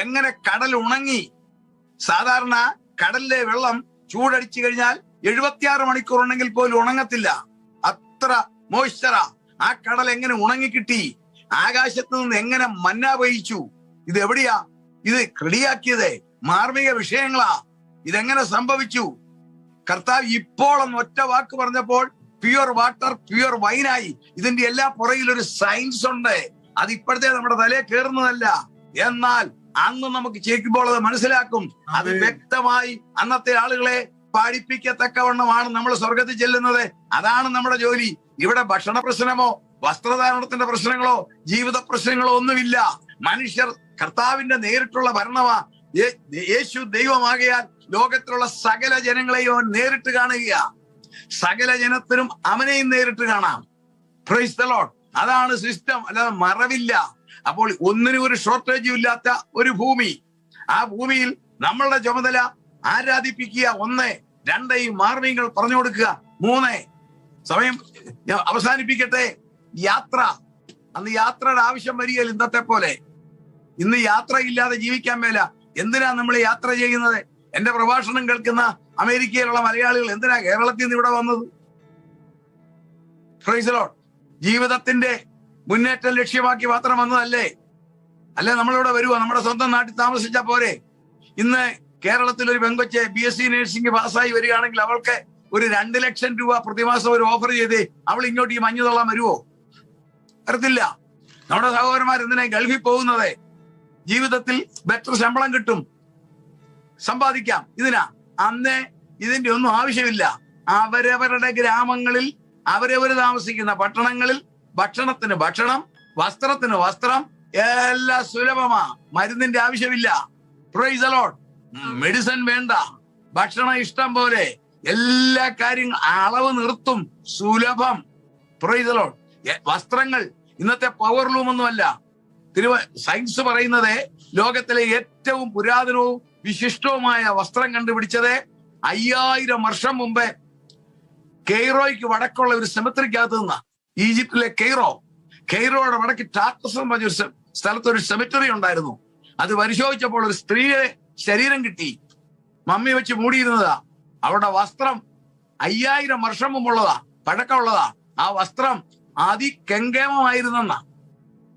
എങ്ങനെ കടൽ ഉണങ്ങി? സാധാരണ കടലിലെ വെള്ളം ചൂടടിച്ചു കഴിഞ്ഞാൽ 76 മണിക്കൂർ ഉണ്ടെങ്കിൽ പോലും ഉണങ്ങത്തില്ല. അത്ര മോയ്സ്ചറാ. ആ കടൽ എങ്ങനെ ഉണങ്ങിക്കിട്ടി? ആകാശത്ത് നിന്ന് എങ്ങനെ മന്ന പെയ്ച്ചു? ഇത് എവിടെയാ ഇത് റെഡിയാക്കിയത്? മാർമിക വിഷയങ്ങളാ. ഇതെങ്ങനെ സംഭവിച്ചു? കർത്താവ് ഇപ്പോൾ ഒറ്റ വാക്ക് പറഞ്ഞപ്പോൾ പ്യുവർ വാട്ടർ പ്യുവർ വൈനായി. ഇതിന്റെ എല്ലാ പുറകിലൊരു സയൻസ് ഉണ്ട്. അത് ഇപ്പോഴത്തെ നമ്മുടെ തലയിൽ കയറുന്നതല്ല. എന്നാൽ അന്ന് നമുക്ക് ചേക്കുമ്പോൾ അത് മനസ്സിലാക്കും. അത് വ്യക്തമായി അന്നത്തെ ആളുകളെ പഠിപ്പിക്കത്തക്കവണ്ണമാണ് നമ്മൾ സ്വർഗത്തിൽ ചെല്ലുന്നത്. അതാണ് നമ്മുടെ ജോലി. ഇവിടെ ഭക്ഷണ പ്രശ്നമോ വസ്ത്രധാരണത്തിന്റെ പ്രശ്നങ്ങളോ ജീവിത പ്രശ്നങ്ങളോ ഒന്നുമില്ല. മനുഷ്യർ കർത്താവിന്റെ നേരിട്ടുള്ള ഭരണമാ. യേശു ദൈവമാകയാൽ ലോകത്തിലുള്ള സകല ജനങ്ങളെയും അവൻ നേരിട്ട് കാണുക. സകല ജനത്തിനും അവനെയും നേരിട്ട് കാണാം. Price the Lord. അതാണ് സിസ്റ്റം, അല്ലാതെ മറവില്ല. അപ്പോൾ ഒന്നിനും ഒരു ഷോർട്ടേജും ഇല്ലാത്ത ഒരു ഭൂമി. ആ ഭൂമിയിൽ നമ്മളുടെ ചുമതല ആരാധിപ്പിക്കുക. 1, 2 ഈ മാർമികങ്ങൾ പറഞ്ഞു കൊടുക്കുക. 3, സമയം അവസാനിപ്പിക്കട്ടെ. യാത്ര. അന്ന് യാത്രയുടെ ആവശ്യം വരികയില്ല ഇന്നത്തെ പോലെ. ഇന്ന് യാത്രയില്ലാതെ ജീവിക്കാൻ മേല. എന്തിനാ നമ്മൾ യാത്ര ചെയ്യുന്നത്? എന്റെ പ്രഭാഷണം കേൾക്കുന്ന അമേരിക്കയിലുള്ള മലയാളികൾ എന്തിനാ കേരളത്തിൽ നിന്ന് ഇവിടെ വന്നത്? Price the Lord. ജീവിതത്തിന്റെ മുന്നേറ്റം ലക്ഷ്യമാക്കി മാത്രം വന്നതല്ലേ? അല്ലെ നമ്മളിവിടെ വരുവോ? നമ്മുടെ സ്വന്തം നാട്ടിൽ താമസിച്ചാൽ പോരെ? ഇന്ന് കേരളത്തിൽ ഒരു പെങ്കൊച്ച് BSc നഴ്സിംഗ് പാസ്സായി വരികയാണെങ്കിൽ അവൾക്ക് ഒരു 2 ലക്ഷം രൂപ പ്രതിമാസം ഒരു ഓഫർ ചെയ്ത് അവൾ ഇങ്ങോട്ട് ഈ മഞ്ഞു തള്ളാൻ വരുവോ? വരത്തില്ല. നമ്മുടെ സഹോദരന്മാർ എന്തിനാ ഗൾഫിൽ പോകുന്നത്? ജീവിതത്തിൽ ബെറ്റർ ശമ്പളം കിട്ടും, സമ്പാദിക്കാം. അന്ന് ഇതിന്റെ ഒന്നും ആവശ്യമില്ല. അവരവരുടെ ഗ്രാമങ്ങളിൽ അവരവർ താമസിക്കുന്ന പട്ടണങ്ങളിൽ ഭക്ഷണത്തിന് ഭക്ഷണം, വസ്ത്രത്തിന് വസ്ത്രം എല്ലാം സുലഭമാ. മരുന്നിന്റെ ആവശ്യമില്ല. Price the Lord. മെഡിസിൻ വേണ്ട. ഭക്ഷണം ഇഷ്ടം പോലെ. എല്ലാ കാര്യങ്ങളും അളവ് നിർത്തും, സുലഭം. Price the Lord. വസ്ത്രങ്ങൾ ഇന്നത്തെ പവർലൂം ഒന്നുമല്ല. സയൻസ് പറയുന്നത് ലോകത്തിലെ ഏറ്റവും പുരാതനവും വിശിഷ്ടവുമായ വസ്ത്രം കണ്ടുപിടിച്ചത് 5000 വർഷം മുമ്പേ കെയ്റോയ്ക്ക് വടക്കുള്ള ഒരു സെമിറ്ററിക്കകത്ത് നിന്നാ. ഈജിപ്തിലെ കെയ്റോയുടെ വടക്ക് ടാർട്ടസ് എന്ന് പറഞ്ഞ ഒരു സ്ഥലത്ത് ഒരു സെമിറ്ററി ഉണ്ടായിരുന്നു. അത് പരിശോധിച്ചപ്പോൾ ഒരു സ്ത്രീയുടെ ശരീരം കിട്ടി. മമ്മി വെച്ച് മൂടിയിരുന്നതാ. അവരുടെ വസ്ത്രം 5000 വർഷം മുമ്പുള്ളതാ, പഴക്കമുള്ളതാ. ആ വസ്ത്രം അതികെങ്കേമമായിരുന്നെന്നാ.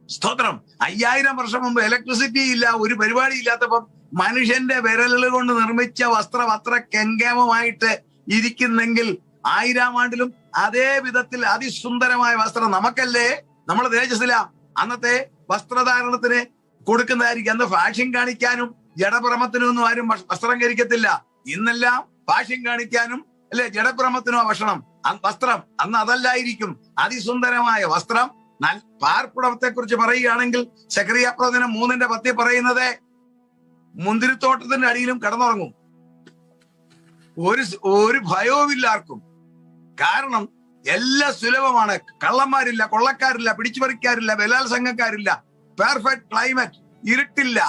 സ്തോത്രം. 5000 വർഷം മുമ്പ് ഇലക്ട്രിസിറ്റി ഇല്ല, ഒരു പരിപാടി ഇല്ലാത്തപ്പം മനുഷ്യന്റെ വിരലുകൾ കൊണ്ട് നിർമ്മിച്ച വസ്ത്രം അത്ര കെങ്കേമമായിട്ട് ഇരിക്കുന്നെങ്കിൽ 1000 ആണ്ടിലും അതേ വിധത്തിൽ അതിസുന്ദരമായ വസ്ത്രം നമുക്കല്ലേ? നമ്മൾ തേജസ്സില അന്നത്തെ വസ്ത്രധാരണത്തിന് കൊടുക്കുന്നതായിരിക്കും. അന്ന് ഫാഷൻ കാണിക്കാനും ജഡഭ്രമത്തിനും ഒന്നും ആരും വസ്ത്രം ധരിക്കത്തില്ല. ഇന്നെല്ലാം ഫാഷൻ കാണിക്കാനും അല്ലെ ജഡഭ്രമത്തിനോ വസ്ത്രം. അന്ന് അതല്ലായിരിക്കും. അതിസുന്ദരമായ വസ്ത്രം. പാർപ്പിടത്തെ കുറിച്ച് പറയുകയാണെങ്കിൽ സെഖറിയ പ്രവചനം 3:10 പറയുന്നത് മുന്തിരിത്തോട്ടത്തിന്റെ അടിയിലും കിടന്നുറങ്ങും. ഒരു ഭയവുമില്ല ആർക്കും. കാരണം എല്ലാം സുലഭമാണ്. കള്ളന്മാരില്ല, കൊള്ളക്കാരില്ല, പിടിച്ചുപറിക്കാരില്ല, ബലാത്സംഗക്കാരില്ല, പെർഫെക്റ്റ് ക്ലൈമറ്റ്, ഇരുട്ടില്ല,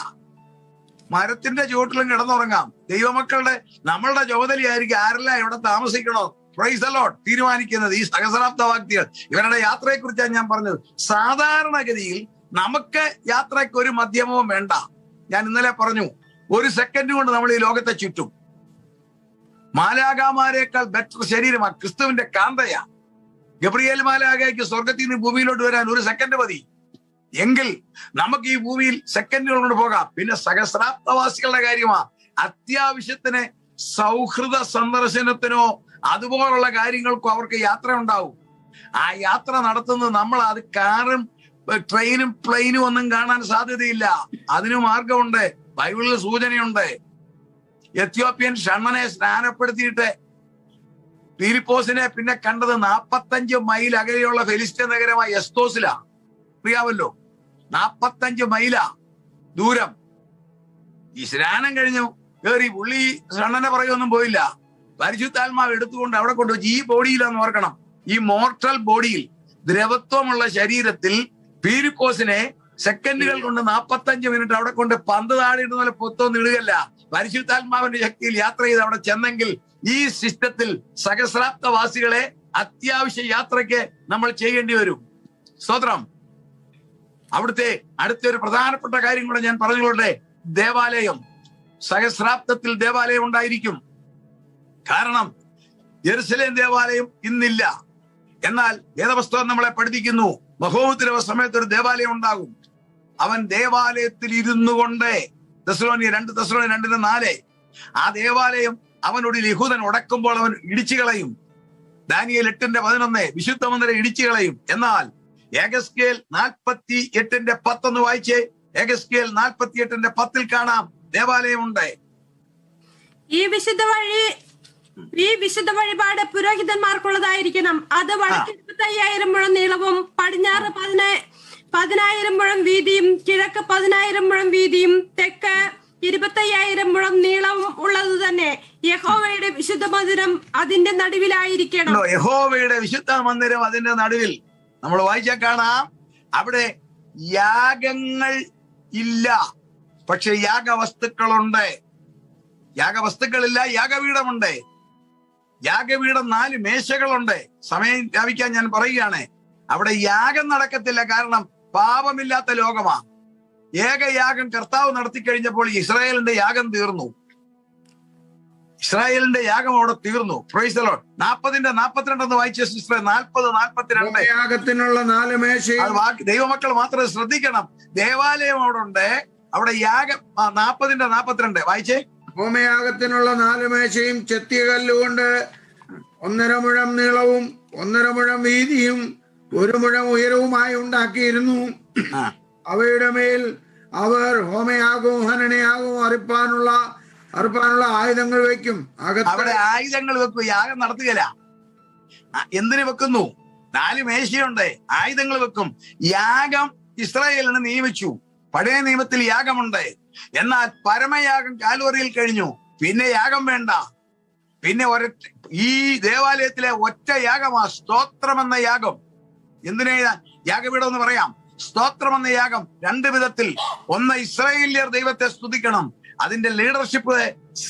മരത്തിന്റെ ചുവട്ടിലും കിടന്നുറങ്ങാം. ദൈവമക്കളുടെ നമ്മളുടെ ചുമതലയായിരിക്കും ആരെല്ലാം എവിടെ താമസിക്കണോ പ്രൈസ് ദി ലോർഡ് തീരുമാനിക്കുന്നത്. ഈ സഹസ്രാബ്ദ വാക്തികൾ ഇവരുടെ യാത്രയെ കുറിച്ചാണ് ഞാൻ പറഞ്ഞത്. സാധാരണഗതിയിൽ നമുക്ക് യാത്രയ്ക്ക് ഒരു മധ്യമവും വേണ്ട. ഞാൻ ഇന്നലെ പറഞ്ഞു, 1 സെക്കൻഡ് കൊണ്ട് നമ്മൾ ഈ ലോകത്തെ ചുറ്റും. മാലാഖമാരേക്കാൾ ബെറ്റർ ശരീരമാണ് ക്രിസ്തുവിന്റെ കാന്തയാ. ഗബ്രിയേൽ മാലാഖയ്ക്ക് സ്വർഗത്തിൽ നിന്ന് ഭൂമിയിലോട്ട് വരാൻ 1 സെക്കൻഡ് മതി. എങ്കിൽ നമുക്ക് ഈ ഭൂമിയിൽ സെക്കൻഡുകൾ കൊണ്ട് പോകാം. പിന്നെ സഹസ്രാബ്ദവാസികളുടെ കാര്യമാ. അത്യാവശ്യത്തിന് സൗഹൃദ സന്ദർശനത്തിനോ അതുപോലുള്ള കാര്യങ്ങൾക്കോ അവർക്ക് യാത്ര ഉണ്ടാവും. ആ യാത്ര നടത്തുന്നത് നമ്മൾ അത് കാറും ട്രെയിനും പ്ലെയിനും ഒന്നും കാണാൻ സാധ്യതയില്ല. അതിന് മാർഗമുണ്ട്. ബൈബിളിൽ സൂചനയുണ്ട്. എത്യോപ്യൻ ഷണ്ണനെ സ്നാനപ്പെടുത്തിയിട്ട് ഫിലിപ്പോസിനെ പിന്നെ കണ്ടത് 45 മൈൽ അകലെയുള്ള ഫെലിസ്ത്യ നഗരമായ എസ്തോസിലാ. അറിയാമല്ലോ, 45 മൈലാ ദൂരം. ഈ സ്നാനം കഴിഞ്ഞു കയറി പുള്ളി ഷണ്ണനെ പറയുമൊന്നും പോയില്ല. പരിശുദ്ധാത്മാവ് എടുത്തുകൊണ്ട് അവിടെ കൊണ്ടുവച്ച് ഈ ബോഡിയിലാന്ന് ഓർക്കണം, ഈ മോർട്ടൽ ബോഡിയിൽ, ദ്രവത്വമുള്ള ശരീരത്തിൽ ഫിലിപ്പോസിനെ സെക്കൻഡുകൾ കൊണ്ട് 45 മിനിറ്റ് അവിടെ കൊണ്ട് പന്ത് താടിയിടുന്ന പോലെ പൊത്തൊന്നും ഇടുകയല്ല, പരിശുദ്ധാത്മാവിന്റെ ശക്തിയിൽ യാത്ര ചെയ്ത് അവിടെ ചെന്നെങ്കിൽ ഈ സിസ്റ്റത്തിൽ സഹസ്രാബ്ദവാസികളെ അത്യാവശ്യ യാത്രയ്ക്ക് നമ്മൾ ചെയ്യേണ്ടി വരും. സ്തോത്രം. അവിടുത്തെ അടുത്തൊരു പ്രധാനപ്പെട്ട കാര്യം കൂടെ ഞാൻ പറഞ്ഞുകൊള്ളട്ടെ. ദേവാലയം, സഹസ്രാബ്ദത്തിൽ ദേവാലയം ഉണ്ടായിരിക്കും. കാരണം യെരുശലേം ദേവാലയം ഇന്നില്ല. എന്നാൽ വേദപുസ്തകം നമ്മളെ പഠിപ്പിക്കുന്നു, മഹോത്സവ സമയത്ത് ഒരു ദേവാലയം ഉണ്ടാകും. അവൻ ദേവാലയത്തിൽ ഇരുന്നു കൊണ്ട്, തെസ്സലോനിക്കർ 2:4, ആ ദേവാലയം അവനോട് യഹൂദൻ ഉടക്കുമ്പോൾ അവൻ ഇടിച്ചു കളയും. ദാനിയേൽ 8:11 വിശുദ്ധ മന്ദിരം ഇടിച്ചു കളയും. എന്നാൽ യെഹെസ്കേൽ 48:10 വായിച്ചേ. യെഹെസ്കേൽ 48:10 കാണാം ദേവാലയമുണ്ട്. ഈ വിശുദ്ധ വഴിപാട് പുരോഹിതന്മാർക്കുള്ളതായിരിക്കണം. അത് വടക്ക് 25,000 മുഴം നീളവും പടിഞ്ഞാറ് 10,000 മുഴം വീതിയും കിഴക്ക് 10,000 മുഴം വീതിയും തെക്ക് 25,000 മുഴം നീളവും ഉള്ളത് തന്നെ. യഹോവയുടെ വിശുദ്ധ മന്ദിരം അതിന്റെ നടുവിലായിരിക്കണം. യഹോവയുടെ വിശുദ്ധ മന്ദിരം അതിന്റെ നടുവിൽ. നമ്മൾ വായിച്ചാൽ കാണാം, അവിടെ യാഗങ്ങൾ ഇല്ല, പക്ഷെ യാഗവസ്തുക്കളുണ്ട്. യാഗവസ്തുക്കളില്ല, യാഗപീഠമുണ്ട്. യാഗപീഠം 4 മേശകളുണ്ട്. സമയം ലാഭിക്കാൻ ഞാൻ പറയുകയാണ്, അവിടെ യാഗം നടക്കത്തില്ല. കാരണം പാപമില്ലാത്ത ലോകമാ. ഏകയാഗം കർത്താവ് നടത്തി കഴിഞ്ഞപ്പോൾ ഇസ്രായേലിന്റെ യാഗം തീർന്നു. ഇസ്രായേലിന്റെ യാഗം അവിടെ തീർന്നു. Price the Lord. 40:42 വായിച്ച സിസ്റ്റർ. 40:42 യാഗത്തിനുള്ള 4 മേശയും. ദൈവമക്കൾ മാത്രം ശ്രദ്ധിക്കണം. ദേവാലയം അവിടെ ഉണ്ട്. അവിടെ യാഗം 40:42 വായിച്ചേ. ഹോമയാഗത്തിനുള്ള 4 മേശയും ചെത്തിയ കല്ലുകൊണ്ട് 1.5 മുഴം നീളവും 1.5 മുഴം വീതിയും 1 മുഴം ഉയരവുമായി ഉണ്ടാക്കിയിരുന്നു. അവയുടെ മേൽ അവർ ഹോമയാഗവും ഹനനയാഗവും അർപ്പാനുള്ള ആയുധങ്ങൾ വെക്കും. അവിടെ ആയുധങ്ങൾ വെക്കും. യാഗം നടത്തുകയില്ല. എന്തിനു വെക്കുന്നു? 4 മേശയുണ്ട്, ആയുധങ്ങൾ വെക്കും. യാഗം ഇസ്രായേലിന് നിയമിച്ചു. പഴയ നിയമത്തിൽ യാഗമുണ്ട്. എന്നാൽ പരമയാഗം കാൽവറിയിൽ കഴിഞ്ഞു. പിന്നെ യാഗം വേണ്ട. പിന്നെ ഈ ദേവാലയത്തിലെ ഒറ്റ യാഗമാ സ്തോത്രം എന്ന യാഗം. എന്തിനാ യാഗപീഠം എന്ന് പറയാം? സ്തോത്രം എന്ന യാഗം 2 വിധത്തിൽ. ഒന്ന്, ഇസ്രായേല്യർ ദൈവത്തെ സ്തുതിക്കണം. അതിന്റെ ലീഡർഷിപ്പ്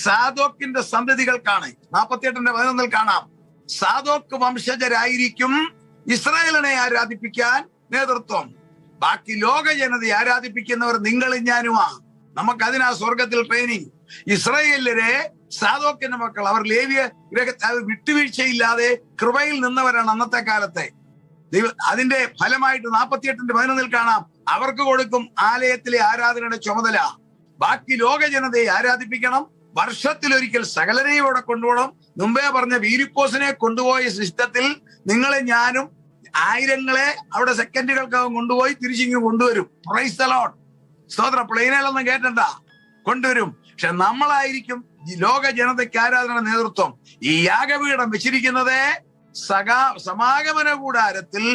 സാദോക്കിന്റെ സന്തതികൾക്കാണ്. 48:11 കാണാം. സാദോക്ക് വംശജരായിരിക്കും ഇസ്രായേലിനെ ആരാധിപ്പിക്കാൻ നേതൃത്വം. ബാക്കി ലോക ജനതയെ ആരാധിപ്പിക്കുന്നവർ നിങ്ങളും ഞാനുമാ. നമുക്കതിനാ സ്വർഗത്തിൽ ട്രെയിനിങ്. ഇസ്രായേലിലെ സാദോക്കിന്റെ മക്കൾ, അവർ ലേവ്യ വിട്ടുവീഴ്ചയില്ലാതെ കൃപയിൽ നിന്നവരാണ് അന്നത്തെ കാലത്തെ. അതിന്റെ ഫലമായിട്ട് 48:11 കാണാം, അവർക്ക് കൊടുക്കും ആലയത്തിലെ ആരാധനയുടെ ചുമതല. ബാക്കി ലോക ജനതയെ ആരാധിപ്പിക്കണം. വർഷത്തിലൊരിക്കൽ സകലരെയും അവിടെ കൊണ്ടുപോകണം. മുമ്പേ പറഞ്ഞ ഫിലിപ്പോസിനെ കൊണ്ടുപോയ സിസ്റ്റത്തിൽ നിങ്ങളെ ഞാനും ആയിരങ്ങളെ അവിടെ സെക്കൻഡുകൾക്കകം കൊണ്ടുപോയി തിരിച്ചിങ്ങ് കൊണ്ടുവരും. Price the Lord. സ്തോത്രം. പ്ലെയിനിലൊന്നും കേട്ടണ്ട, കൊണ്ടുവരും. പക്ഷെ നമ്മളായിരിക്കും ലോക ജനതയ്ക്ക് ആരാധന നേതൃത്വം. ഈ യാഗപീഠം വെച്ചിരിക്കുന്നത് സമാഗമന കൂടാരത്തിൽ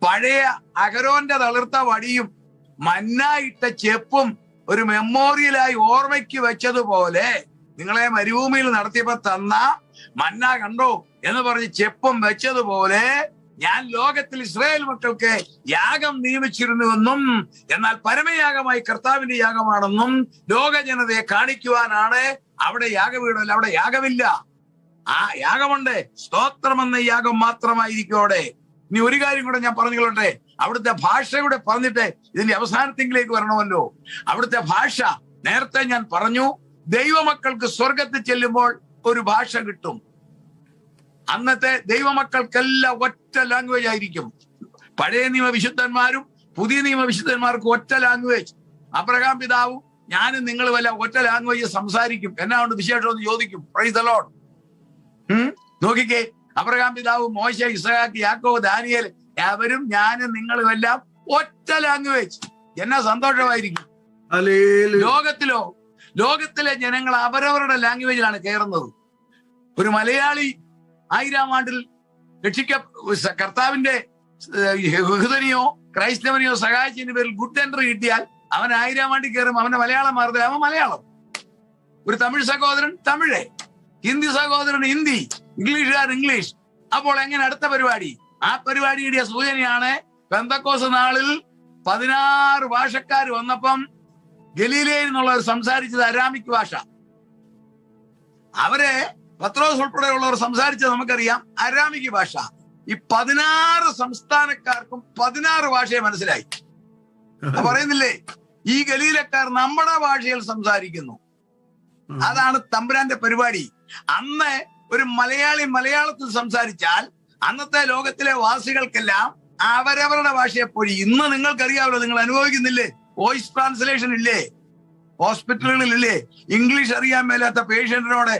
പഴയ അഹരോന്റെ തളിർത്ത വടിയും മന്നായിട്ട ചെപ്പും ഒരു മെമ്മോറിയലായി ഓർമ്മയ്ക്ക് വെച്ചതുപോലെ നിങ്ങളെ മരുഭൂമിയിൽ നടത്തിയപ്പോ തന്ന മന്ന കണ്ടോ എന്ന് പറഞ്ഞ് ചെപ്പം വെച്ചതുപോലെ ഞാൻ ലോകത്തിൽ ഇസ്രായേൽ മക്കൾക്ക് യാഗം നിയമിച്ചിരുന്നുവെന്നും എന്നാൽ പരമയാഗമായി കർത്താവിന്റെ യാഗമാണെന്നും ലോക ജനതയെ കാണിക്കുവാനാണ്. അവിടെ യാഗപീഠമല്ല, അവിടെ യാഗമില്ല. ആ യാഗമുണ്ട്, സ്തോത്രമെന്ന യാഗം മാത്രമായിരിക്കും അവിടെ. ഇനി ഒരു കാര്യം കൂടെ ഞാൻ പറഞ്ഞുകൊള്ളട്ടെ. അവിടുത്തെ ഭാഷ കൂടെ പറഞ്ഞിട്ട് ഇതിന്റെ അവസാനത്തിലേക്ക് വരണമല്ലോ. അവിടുത്തെ ഭാഷ നേരത്തെ ഞാൻ പറഞ്ഞു, ദൈവമക്കൾക്ക് സ്വർഗത്തിൽ ചെല്ലുമ്പോൾ ഒരു ഭാഷ കിട്ടും. അന്നത്തെ ദൈവമക്കൾക്കെല്ലാം ഒറ്റ ലാംഗ്വേജ് ആയിരിക്കും. പഴയ നിയമ വിശുദ്ധന്മാരും പുതിയ നിയമ വിശുദ്ധന്മാർക്കും ഒറ്റ ലാംഗ്വേജ്. അബ്രഹാം പിതാവും ഞാനും നിങ്ങളും എല്ലാം ഒറ്റ ലാംഗ്വേജ് സംസാരിക്കും. എന്നാ കൊണ്ട് വിശേഷം എന്ന് ചോദിക്കും. Price the Lord. നോക്കിക്കേ, അബ്രഹാം പിതാവ്, മോശ, ഇസ്ഹാക്ക്, യാക്കോബ്, ദാനിയേൽ, അവരും ഞാനും നിങ്ങളും എല്ലാം ഒറ്റ ലാംഗ്വേജ്. എന്നാ സന്തോഷമായിരിക്കും. ലോകത്തിലെ ജനങ്ങൾ അവരവരുടെ ലാംഗ്വേജിലാണ് കയറുന്നത്. ഒരു മലയാളി 1000 ആണ്ടിൽ കർത്താവിന്റെ യഹൂദനെയോ ക്രൈസ്തവനെയോ സഹായിച്ചതിന്റെ പേരിൽ ഗുഡ് എൻട്രി കിട്ടിയാൽ അവൻ 1000 ആണ്ടിൽ കയറും. അവന്റെ മലയാളം മാറുന്നത് അവൻ മലയാളം. ഒരു തമിഴ് സഹോദരൻ തമിഴ്, ഹിന്ദി സഹോദരൻ ഹിന്ദി, ഇംഗ്ലീഷുകാരൻ ഇംഗ്ലീഷ്. അപ്പോൾ എങ്ങനെ അടുത്ത പരിപാടി? ആ പരിപാടിയുടെ സൂചനയാണ് പെന്തക്കോസ്ത് നാളിൽ 16 ഭാഷക്കാർ വന്നപ്പം ഗലീലയിൽ നിന്നുള്ളവർ സംസാരിച്ചത് അരാമിക് ഭാഷ. അവരെ പത്രോസ് ഉൾപ്പെടെയുള്ളവർ സംസാരിച്ചത് നമുക്കറിയാം അരാമിക് ഭാഷ. ഈ 16 സംസ്ഥാനക്കാർക്കും 16 ഭാഷയെ മനസ്സിലായി. പറയുന്നില്ലേ, ഈ ഗലീലക്കാർ നമ്മുടെ ഭാഷയിൽ സംസാരിക്കുന്നു. അതാണ് തമ്പുരാന്റെ പരിപാടി. അന്ന് ഒരു മലയാളി മലയാളത്തിൽ സംസാരിച്ചാൽ അന്നത്തെ ലോകത്തിലെ വാസികൾക്കെല്ലാം അവരവരുടെ ഭാഷയെ പോയി. ഇന്ന് നിങ്ങൾക്കറിയാമല്ലോ, നിങ്ങൾ അനുഭവിക്കുന്നില്ലേ, വോയിസ് ട്രാൻസ്ലേഷൻ ഇല്ലേ, ഹോസ്പിറ്റലുകളിലില്ലേ? ഇംഗ്ലീഷ് അറിയാൻ മേലാത്ത പേഷ്യന്റിനോട്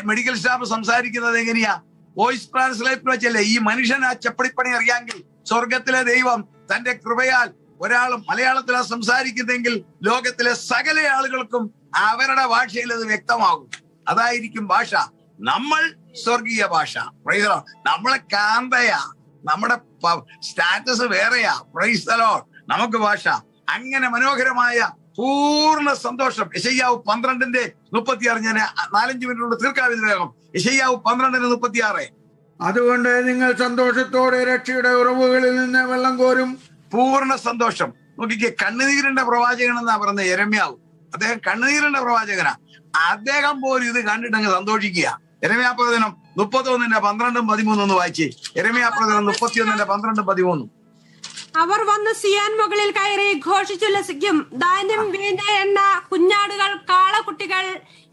മെഡിക്കൽ സ്റ്റാഫ് സംസാരിക്കുന്നത് എങ്ങനെയാ? വോയിസ് ട്രാൻസ്ലേറ്റർ വെച്ചല്ലേ. ഈ മനുഷ്യൻ ആ ചെപ്പടിപ്പണി അറിയാമെങ്കിൽ സ്വർഗത്തിലെ ദൈവം തന്റെ കൃപയാൽ ഒരാൾ മലയാളത്തിലാ സംസാരിക്കുന്നെങ്കിൽ ലോകത്തിലെ സകല ആളുകൾക്കും അവരുടെ ഭാഷയിൽ അത് വ്യക്തമാകും. അതായിരിക്കും ഭാഷ. നമ്മൾ സ്വർഗീയ ഭാഷ. നമ്മളെ കാന്തയാ, നമ്മുടെ സ്റ്റാറ്റസ് വേറെയാ. Praise the Lord. നമുക്ക് ഭാഷ അങ്ങനെ മനോഹരമായ പൂർണ്ണ സന്തോഷം. യെശയ്യാവ് 12:36. ഞാൻ 4-5 മിനിറ്റ് തീർക്കാവില്ല വേഗം. യെശയ്യാവ് 12:36. അതുകൊണ്ട് നിങ്ങൾ സന്തോഷത്തോടെ രക്ഷയുടെ ഉറവുകളിൽ നിന്ന് വെള്ളം കോരും. പൂർണ്ണ സന്തോഷം. നോക്കിക്കേ, കണ്ണുനീരിന്റെ പ്രവാചകൻ എന്നാ പറയുന്നത് യെരമ്യാവ്. അദ്ദേഹം കണ്ണുനീരിന്റെ പ്രവാചകനാ. അദ്ദേഹം പോലും ഇത് കണ്ടിട്ടങ്ങ് സന്തോഷിക്കുക. യെരമ്യാ പ്രവചനം 31:12-13 ഒന്ന് വായിച്ചേ. യെരമ്യാ പ്രവചനം 31:12-13. അവർ വന്ന് സിയോൻ മുകളിൽ കയറി ഘോഷിച്ചുല്ലസിക്കും. ധാന്യം, വീഞ്ഞ, എണ്ണ, കുഞ്ഞാടുകൾ, കാളക്കുട്ടികൾ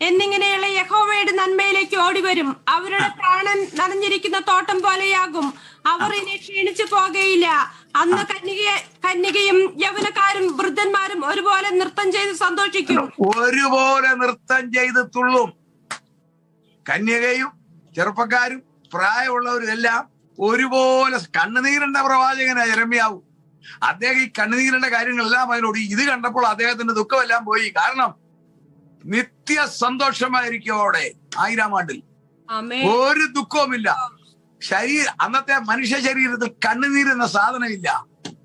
എന്നിങ്ങനെയുള്ള യഹോവയുടെ നന്മയിലേക്ക് ഓടിവരും. അവരുടെ പ്രാണൻ നനഞ്ഞിരിക്കുന്ന തോട്ടം പോലെയാകും. അവർ ഇനി ക്ഷീണിച്ചു പോകുകയില്ല. അന്ന് കന്യകയും യൗവനക്കാരും വൃദ്ധന്മാരും ഒരുപോലെ നൃത്തം ചെയ്ത് സന്തോഷിക്കും. ഒരുപോലെ നൃത്തം ചെയ്ത് തുള്ളും. കന്യകയും ചെറുപ്പക്കാരും പ്രായമുള്ളവരും എല്ലാം ഒരുപോലെ. കണ്ണുനീരിന്റെ പ്രവാചകനായ യെരമ്യാവ്. അദ്ദേഹം ഈ കണ്ണുനീരിന്റെ കാര്യങ്ങളെല്ലാം അതിനോട് ഇത് കണ്ടപ്പോൾ അദ്ദേഹത്തിന്റെ ദുഃഖമെല്ലാം പോയി. കാരണം നിത്യ സന്തോഷമായിരിക്കും അവിടെ 1000 ആണ്ടിൽ. ഒരു ദുഃഖവുമില്ല. അന്നത്തെ മനുഷ്യ ശരീരത്തിൽ കണ്ണുനീരെന്ന സാധനമില്ല,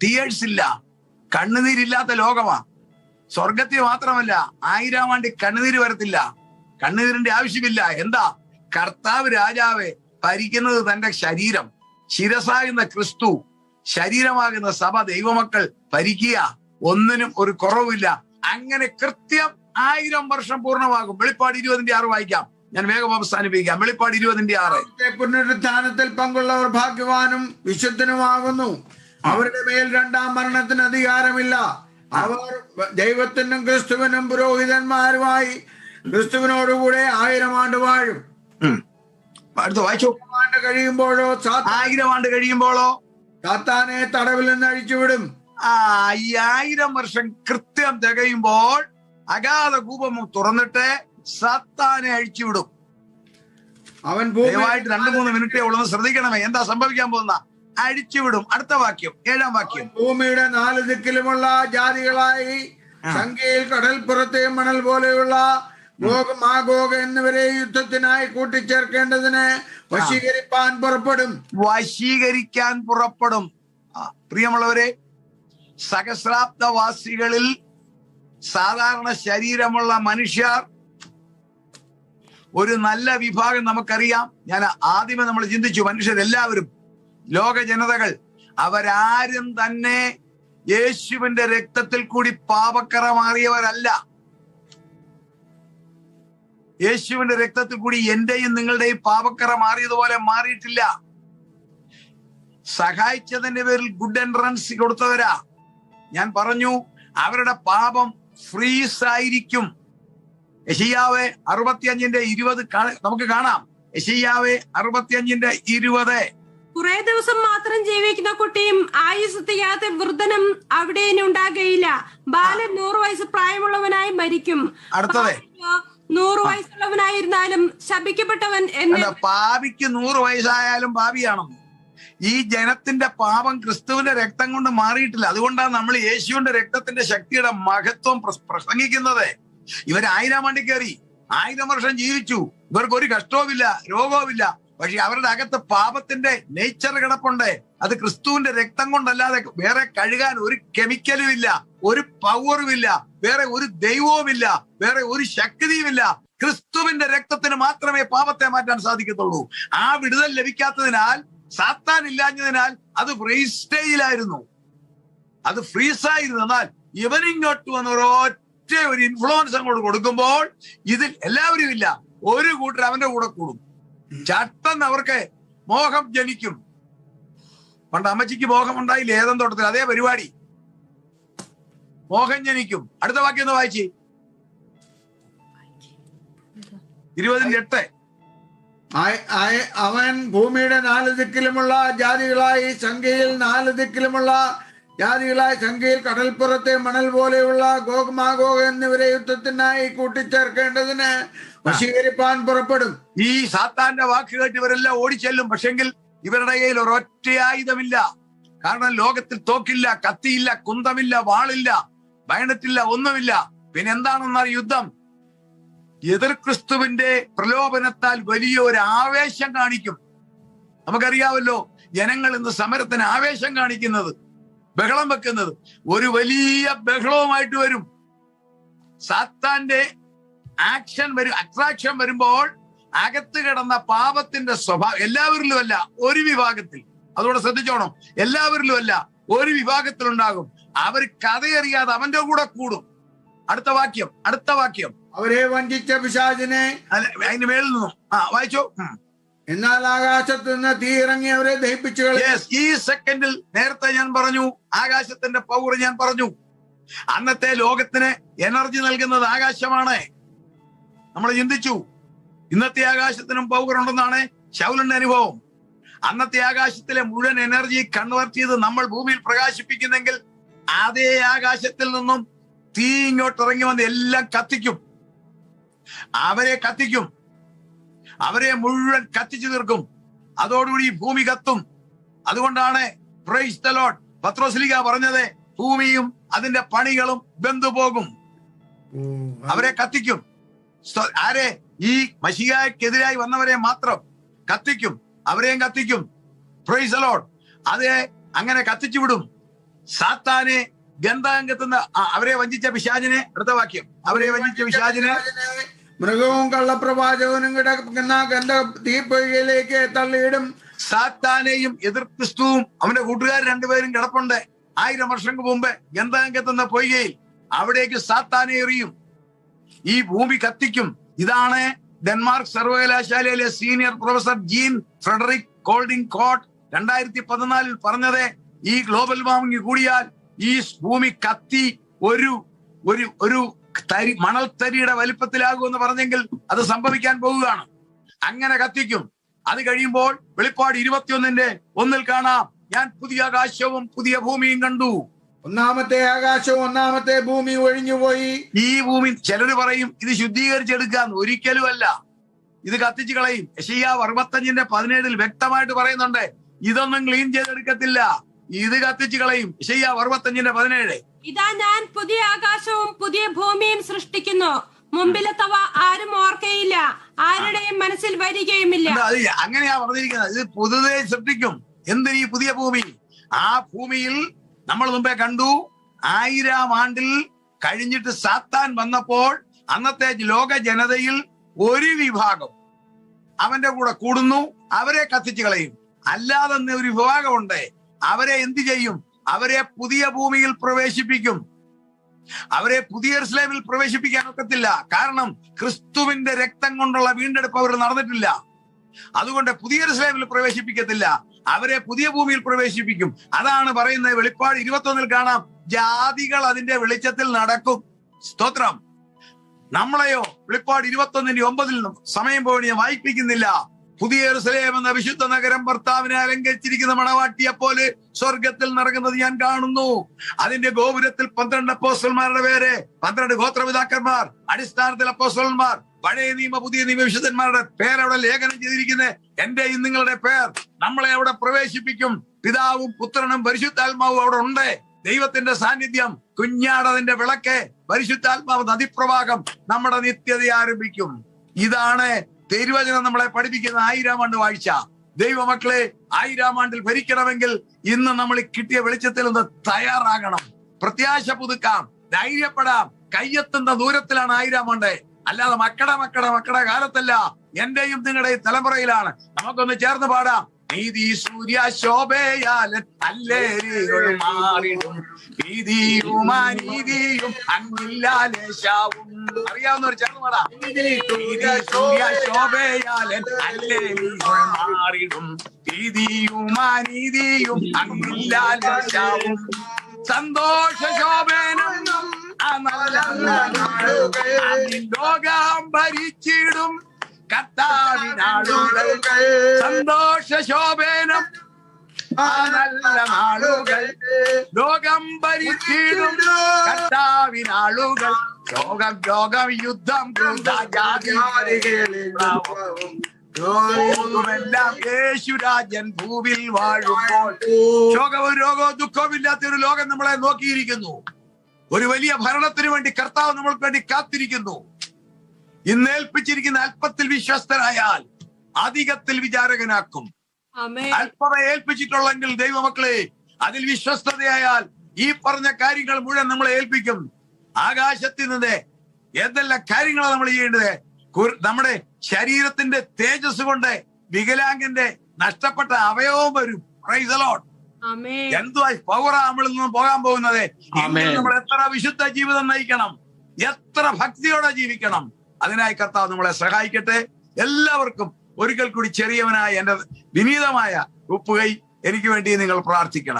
ടീയേഴ്സ് ഇല്ല. കണ്ണുനീരില്ലാത്ത ലോകമാ. സ്വർഗത്തിൽ മാത്രമല്ല 1000 ആണ്ടിൽ കണ്ണുനീര് വരത്തില്ല. കണ്ണുനീരിന്റെ ആവശ്യമില്ല. എന്താ? കർത്താവ് രാജാവ് ഭരിക്കുന്നത് തന്റെ ശരീരം, ശിരസാകുന്ന ക്രിസ്തു, ശരീരമാകുന്ന സഭ, ദൈവമക്കൾ ഭരിക്കുക. ഒന്നിനും ഒരു കുറവില്ല. അങ്ങനെ കൃത്യം 1000 വർഷം പൂർണ്ണമാകും. വെളിപ്പാട് 20:6 വായിക്കാം. ഞാൻ വേഗം അവസാനിപ്പിക്കാം. വെളിപ്പാട് 20:6. പുനരുത്ഥാനത്തിൽ പങ്കുള്ളവർ ഭാഗ്യവാനും വിശുദ്ധനുമാകുന്നു. അവരുടെ മേൽ 2ാം മരണത്തിന് അധികാരമില്ല. അവർ ദൈവത്തിനും ക്രിസ്തുവിനും പുരോഹിതന്മാരുമായി ക്രിസ്തുവിനോടുകൂടെ 1000 ആണ്ട് വാഴും. അടുത്ത വായിച്ചു. 1000 ആണ്ട് കഴിയുമ്പോഴോ സാത്താനെ തടവിൽ നിന്ന് അഴിച്ചുവിടും. 1000 വർഷം കൃത്യം തികയുമ്പോൾ അഗാധ കൂപം തുറന്നിട്ട് സാത്താനെ അഴിച്ചുവിടും. അവൻ ദയവായിട്ട് 2-3 മിനിറ്റേ ഉള്ളൂ, ശ്രദ്ധിക്കണമേ. എന്താ സംഭവിക്കാൻ പോകുന്ന? അഴിച്ചുവിടും. അടുത്ത വാക്യം, 7-ാം വാക്യം. ഭൂമിയുടെ 4 ദിക്കിലുമുള്ള ജാതികളായി സംഖ്യയിൽ കടൽപ്പുറത്തെ മണൽ പോലെയുള്ള മാഗോഗ് എന്നിവരെ യുദ്ധത്തിനായി കൂട്ടിച്ചേർക്കേണ്ടതിന് വശീകരിക്കാൻ പുറപ്പെടും. പ്രിയമുള്ളവരെ, സഹസ്രാബ്ദവാസികളിൽ സാധാരണ ശരീരമുള്ള മനുഷ്യർ ഒരു നല്ല വിഭാഗം നമുക്കറിയാം. ഞാൻ ആദ്യമേ നമ്മൾ ചിന്തിച്ചു, മനുഷ്യരെല്ലാവരും, ലോക ജനതകൾ, അവരാരും തന്നെ യേശുവിന്റെ രക്തത്തിൽ കൂടി പാപക്കറ മാറിയവരല്ല. യേശുവിന്റെ രക്തത്തിൽ കൂടി എന്റെയും നിങ്ങളുടെയും പാപക്കറ മാറിയതുപോലെ മാറിയിട്ടില്ല. സഹായിച്ചതിന്റെ പേരിൽ ഗുഡ് എൻട്രൻസ് കൊടുത്തവരാ. ഞാൻ പറഞ്ഞു, അവരുടെ പാപം ഫ്രീസ് ആയിരിക്കും. യെശയ്യാവ് 65:20 നമുക്ക് കാണാം. യെശയ്യാവ് 65:20. കുറെ ദിവസം മാത്രം ജീവിക്കുന്ന കുട്ടിയും ആയുസ് തികയാത്ത വൃദ്ധനും അവിടെ ഇനി ഉണ്ടാകുകയില്ല. ബാലൻ 100 വയസ്സ് പ്രായമുള്ളവനായി മരിക്കും. അടുത്തത് 100 വയസ്സുള്ളവനായിരുന്നാലും ശപിക്കപ്പെട്ടവൻ എന്ന്. പാപിക്ക് 100 വയസ്സായാലും പാപിയാണെന്ന്. ഈ ജനത്തിന്റെ പാപം ക്രിസ്തുവിന്റെ രക്തം കൊണ്ട് മാറിയിട്ടില്ല. അതുകൊണ്ടാണ് നമ്മൾ യേശുവിന്റെ രക്തത്തിന്റെ ശക്തിയുടെ മഹത്വം പ്രസംഗിക്കുന്നത്. ഇവർ 1000 ആണ്ടിൽ കയറി 1000 വർഷം ജീവിച്ചു. ഇവർക്ക് ഒരു കഷ്ടവുമില്ല, രോഗവുമില്ല. പക്ഷെ അവരുടെ അകത്ത് പാപത്തിന്റെ നേച്ചർ കിടപ്പുണ്ട്. അത് ക്രിസ്തുവിന്റെ രക്തം കൊണ്ടല്ലാതെ വേറെ കഴുകാൻ ഒരു കെമിക്കലും ഇല്ല, ഒരു പവറും ഇല്ല, വേറെ ഒരു ദൈവവുമില്ല, വേറെ ഒരു ശക്തിയുമില്ല. ക്രിസ്തുവിന്റെ രക്തത്തിന് മാത്രമേ പാപത്തെ മാറ്റാൻ സാധിക്കത്തുള്ളൂ. ആ വിടുതൽ ലഭിക്കാത്തതിനാൽ, സാത്താൻ ഇല്ലാഞ്ഞതിനാൽ അത് ഫ്രീസ്റ്റേജിലായിരുന്നു, അത് ഫ്രീസായിരുന്നു. എന്നാൽ ഇവനിങ്ങോട്ട് വന്ന ഒരൊറ്റ ഒരു ഇൻഫ്ലുവൻസ് അങ്ങോട്ട് കൊടുക്കുമ്പോൾ ഇതിൽ എല്ലാവരും ഇല്ല, ഒരു കൂട്ടർ അവന്റെ കൂടെ കൂടും. ചട്ടെന്ന് അവർക്ക് മോഹം ജനിക്കും. പണ്ട് അമ്മച്ചിക്ക് മോഹം ഉണ്ടായില്ല ഏതൻ തോട്ടത്തിൽ, അതേ പരിപാടി. മോഹം ജനിക്കും. അടുത്ത വാക്യം ഒന്ന് വായിച്ച് 20:8. അവൻ ഭൂമിയുടെ 4 ദിക്കിലുമുള്ള ജാതികളായി സംഖ്യയിൽ 4 ദിക്കിലുമുള്ള ജാതികളായി സംഖ്യയിൽ കടൽപ്പുറത്തെ മണൽ പോലെയുള്ള ഗോഗ് മാഗോഗ് എന്നിവരെ യുദ്ധത്തിനായി കൂട്ടിച്ചേർക്കേണ്ടതിന് വശീകരിപ്പാൻ പുറപ്പെടും. ഈ സാത്താന്റെ വാക്ക് കേട്ട് ഇവരെല്ലാം ഓടിച്ചെല്ലും. പക്ഷെങ്കിൽ ഇവരുടെ കയ്യിൽ ഒരൊറ്റ ആയുധമില്ല. കാരണം ലോകത്തിൽ തോക്കില്ല, കത്തിയില്ല, കുന്തമില്ല, വാളില്ല, ബയണറ്റില്ല, ഒന്നുമില്ല. പിന്നെ എന്താണെന്നാൽ യുദ്ധം. എതിർ ക്രിസ്തുവിന്റെ പ്രലോഭനത്താൽ വലിയ ഒരു ആവേശം കാണിക്കും. നമുക്കറിയാമല്ലോ, ജനങ്ങൾ ഇന്ന് സമരത്തിന് ആവേശം കാണിക്കുന്നത്, ബഹളം വെക്കുന്നത്, ഒരു വലിയ ബഹളവുമായിട്ട് വരും. സാത്താന്റെ ആക്ഷൻ വരും, അട്രാക്ഷൻ വരുമ്പോൾ അകത്ത് കിടന്ന പാപത്തിന്റെ സ്വഭാവം എല്ലാവരിലും അല്ല, ഒരു വിഭാഗത്തിൽ, അതുകൊണ്ട് ശ്രദ്ധിച്ചോണം, എല്ലാവരിലും അല്ല, ഒരു വിഭാഗത്തിൽ ഉണ്ടാകും. അവർ കഥയറിയാതെ അവന്റെ കൂടെ കൂടും. അടുത്ത വാക്യം അവരെ വഞ്ചിച്ച പിശാചിനെ, അതിന് മേളിൽ നിന്നും വായിച്ചോ. എന്നാൽ ആകാശത്ത് നിന്ന് തീ ഇറങ്ങി അവരെ ദഹിപ്പിച്ചു കളയും. ഈ സെക്കൻഡിൽ നേരത്തെ ഞാൻ പറഞ്ഞു, ആകാശത്തിന്റെ പവർ ഞാൻ പറഞ്ഞു. അന്നത്തെ ലോകത്തിന് എനർജി നൽകുന്നത് ആകാശമാണ്. നമ്മൾ ചിന്തിച്ചു, ഇന്നത്തെ ആകാശത്തിനും പവർ ഉണ്ടെന്നാണ് ശൗലിന്റെ അനുഭവം. അന്നത്തെ ആകാശത്തിലെ മുഴുവൻ എനർജി കൺവേർട്ട് ചെയ്ത് നമ്മൾ ഭൂമിയിൽ പ്രകാശിപ്പിക്കുന്നെങ്കിൽ അതേ ആകാശത്തിൽ നിന്നും തീ ഇങ്ങോട്ട് ഇറങ്ങി വന്ന് എല്ലാം കത്തിക്കും. അവരെ മുഴുവൻ കത്തിച്ചു തീർക്കും. അതോടുകൂടി ഭൂമി കത്തും. അതുകൊണ്ടാണ് പ്രൈസ് ദി ലോർഡ് പത്രോസ്ലീഹ പറഞ്ഞത്, ഭൂമിയും അതിന്റെ പണികളും ബന്ധുപോകും. അവരെ കത്തിക്കും. ആരെ? ഈ മശിഹായ്ക്കെതിരായി വന്നവരെ മാത്രം കത്തിക്കും, അവരെയും കത്തിക്കും. Price the Lord. അത് അങ്ങനെ കത്തിച്ചു വിടും. സാത്താനെ ഗന്ധാംഗത്തുന്ന അവരെ വഞ്ചിച്ച പിശാചിനെ, അടുത്ത വാക്യം, അവരെ വഞ്ചിച്ച പിശാചിനെ മൃഗവും കള്ളപ്രവാചകനും കിടക്കുന്ന ഗന്ധ തീപ്പൊയ്കയിലേക്ക് തള്ളിയിടും. സാത്താനെയും എതിർ ക്രിസ്തുവും അവന്റെ കൂട്ടുകാർ രണ്ടുപേരും കിടപ്പുണ്ട് 1000 വർഷങ്ങൾക്ക് മുമ്പ് ഗന്ധാംഗത്തുന്ന പൊയ്കയിൽ. അവിടേക്ക് സാത്താനെ എറിയും. ഈ ഭൂമി കത്തിക്കും. ഇതാണ് ഡെൻമാർക്ക് സർവകലാശാലയിലെ senior professor Jean Frederick Kolding കോട്ട് 2014 പറഞ്ഞത്. ഈ ഗ്ലോബൽ വാർമിംഗ് കൂടിയാൽ ഈ ഭൂമി കത്തി ഒരു തരി മണൽത്തരിയുടെ വലിപ്പത്തിലാകും എന്ന് പറഞ്ഞെങ്കിൽ അത് സംഭവിക്കാൻ പോവുകയാണ്. അങ്ങനെ കത്തിക്കും. അത് കഴിയുമ്പോൾ വെളിപ്പാട് 21:1 കാണാം, ഞാൻ പുതിയ ആകാശവും പുതിയ ഭൂമിയും കണ്ടു. ഒന്നാമത്തെ ആകാശവും ഒന്നാമത്തെ ഭൂമി ഒഴിഞ്ഞുപോയി. ഈ ഭൂമി ചിലര് പറയും ഇത് ശുദ്ധീകരിച്ചെടുക്കാന്ന്. ഒരിക്കലും അല്ല, ഇത് കത്തിച്ചു കളയും. യെശയ്യാവ് 65:17 വ്യക്തമായിട്ട് പറയുന്നുണ്ട്, ഇതൊന്നും ക്ലീൻ ചെയ്തെടുക്കത്തില്ല, ഇത് കത്തിച്ചു കളയും. യെശയ്യാവ് 65:17. ഇതാ ഞാൻ പുതിയ ആകാശവും പുതിയ ഭൂമിയും സൃഷ്ടിക്കുന്നു, മുമ്പിലത്തവ ആരും ഓർക്കയില്ല, ആരുടെയും മനസ്സിൽ വരികയുമില്ല. അങ്ങനെയാ പറഞ്ഞിരിക്കുന്നത്. ഇത് പുതുതേ സൃഷ്ടിക്കും. എന്തിന് ഈ പുതിയ ഭൂമി? ആ ഭൂമിയിൽ നമ്മൾ മുമ്പേ കണ്ടു, 1000 ആണ്ടിൽ കഴിഞ്ഞിട്ട് സാത്താൻ വന്നപ്പോൾ അന്നത്തെ ലോക ജനതയിൽ ഒരു വിഭാഗം അവന്റെ കൂടെ കൂടുന്നു, അവരെ കത്തിച്ചു കളയും. അല്ലാതെ ഒരു വിഭാഗമുണ്ട്, അവരെ എന്ത് ചെയ്യും? അവരെ പുതിയ ഭൂമിയിൽ പ്രവേശിപ്പിക്കും. അവരെ പുതിയ യെരൂശലേമിൽ പ്രവേശിപ്പിക്കാൻ ഒക്കത്തില്ല. കാരണം ക്രിസ്തുവിന്റെ രക്തം കൊണ്ടുള്ള വീണ്ടെടുപ്പ് അവർ നടന്നിട്ടില്ല. അതുകൊണ്ട് പുതിയ യെരൂശലേമിൽ പ്രവേശിപ്പിക്കത്തില്ല, അവരെ പുതിയ ഭൂമിയിൽ പ്രവേശിപ്പിക്കും. അതാണ് പറയുന്നത്. വെളിപ്പാട് 21 കാണാം, ജാതികൾ അതിന്റെ വെളിച്ചത്തിൽ നടക്കും. സ്തോത്രം. നമ്മളെയോ വെളിപ്പാട് 21:9 സമയം പോയി ഞാൻ വായിപ്പിക്കുന്നില്ല. പുതിയ യെരൂശലേം എന്ന വിശുദ്ധ നഗരം ഭർത്താവിനെ അലങ്കരിച്ചിരിക്കുന്ന മണവാട്ടിയെ പോലെ സ്വർഗത്തിൽ നടക്കുന്നത് ഞാൻ കാണുന്നു. അതിന്റെ ഗോപുരത്തിൽ 12 അപ്പോസ്തലന്മാരുടെ പേര്, 12 ഗോത്രപിതാക്കന്മാർ, അടിസ്ഥാനത്തിൽ അപ്പോസ്തലന്മാർ, പഴയ നിയമ പുതിയ നിയമ വിശുദ്ധന്മാരുടെ പേരവിടെ ലേഖനം ചെയ്തിരിക്കുന്നത്. എന്റെയും നിങ്ങളുടെ പേർ. നമ്മളെ അവിടെ പ്രവേശിപ്പിക്കും. പിതാവും പുത്രനും പരിശുദ്ധാത്മാവും അവിടെ ഉണ്ട്. ദൈവത്തിന്റെ സാന്നിധ്യം, കുഞ്ഞാടതിന്റെ വിളക്ക്, പരിശുദ്ധാത്മാവ് നദിപ്രവാഹം നമ്മുടെ നിത്യത ആരംഭിക്കും. ഇതാണ് തിരുവചനം നമ്മളെ പഠിപ്പിക്കുന്ന 1000 ആണ്ട് വാഴ്ച. ദൈവമക്കളെ, 1000 ആണ്ടിൽ ഭരിക്കണമെങ്കിൽ ഇന്ന് നമ്മൾ കിട്ടിയ വെളിച്ചത്തിൽ നിന്ന് തയ്യാറാകണം. പ്രത്യാശ പുതുക്കാം, ധൈര്യപ്പെടാം. കയ്യെത്തുന്ന ദൂരത്തിലാണ് 1000 ആണ്ട്. അല്ലാതെ മക്കളുടെ കാലത്തല്ല, എന്റെയും നിങ്ങളുടെയും തലമുറയിലാണ്. നമുക്കൊന്ന് ചേർന്ന് പാടാം. നീതി സൂര്യ ശോഭയാലൻ അല്ലേരികൾ മാറിടും, നീതിയും അനീതിയും അങ്ങില്ലാലേശാവും. അറിയാവുന്നവർ ചേർന്ന് പാടാം. നീതി സൂര്യ ശോഭയാലൻ അല്ലേരികൾ മാറിടും, നീതിയും അനീതിയും അങ്ങില്ലാലേശാവും. സന്തോഷ ശോഭനം ലോകം ഭരിച്ചിടും കർത്താവിനാളുകൾ. സന്തോഷ ശോഭനം നല്ല നാളുകൾ, ലോകം ഭരിച്ചിടും കർത്താവിനാളുകൾ. ലോകം യുദ്ധം ോമെല്ലാം യേശുരാജൻ ഭൂവിൽ വാഴുമ്പോൾ. ശോകവും രോഗവും ദുഃഖവും ഇല്ലാത്തൊരു ലോകം നമ്മളെ നോക്കിയിരിക്കുന്നു. ഒരു വലിയ ഭരണത്തിന് വേണ്ടി കർത്താവ് നമ്മൾക്ക് വേണ്ടി കാത്തിരിക്കുന്നു. ഇന്നേൽപ്പിച്ചിരിക്കുന്ന അല്പത്തിൽ വിശ്വസ്തനായാൽ അധികത്തിൽ വിചാരകനാക്കും. അല്പത ഏൽപ്പിച്ചിട്ടുള്ളെങ്കിൽ ദൈവമക്കളെ, അതിൽ വിശ്വസ്തതയായാൽ ഈ പറഞ്ഞ കാര്യങ്ങൾ മുഴുവൻ നമ്മളെ ഏൽപ്പിക്കും. ആകാശത്തിൽ നിന്ന് എന്തെല്ലാം കാര്യങ്ങളാണ് നമ്മൾ ചെയ്യേണ്ടത്? നമ്മുടെ ശരീരത്തിന്റെ തേജസ് കൊണ്ട് വികലാംഗന്റെ നഷ്ടപ്പെട്ട അവയവം വരും. Price the Lord. എന്തുവാ പവറാ നമ്മളിൽ നിന്ന് പോകാൻ പോകുന്നത്? നമ്മൾ എത്ര വിശുദ്ധ ജീവിതം നയിക്കണം, എത്ര ഭക്തിയോടെ ജീവിക്കണം. അതിനായി കർത്താവ് നമ്മളെ സഹായിക്കട്ടെ. എല്ലാവർക്കും ഒരിക്കൽ കൂടി ചെറിയവനായ എന്റെ വിനീതമായ ഒപ്പുകൈ എനിക്ക് വേണ്ടി നിങ്ങൾ പ്രാർത്ഥിക്കണം.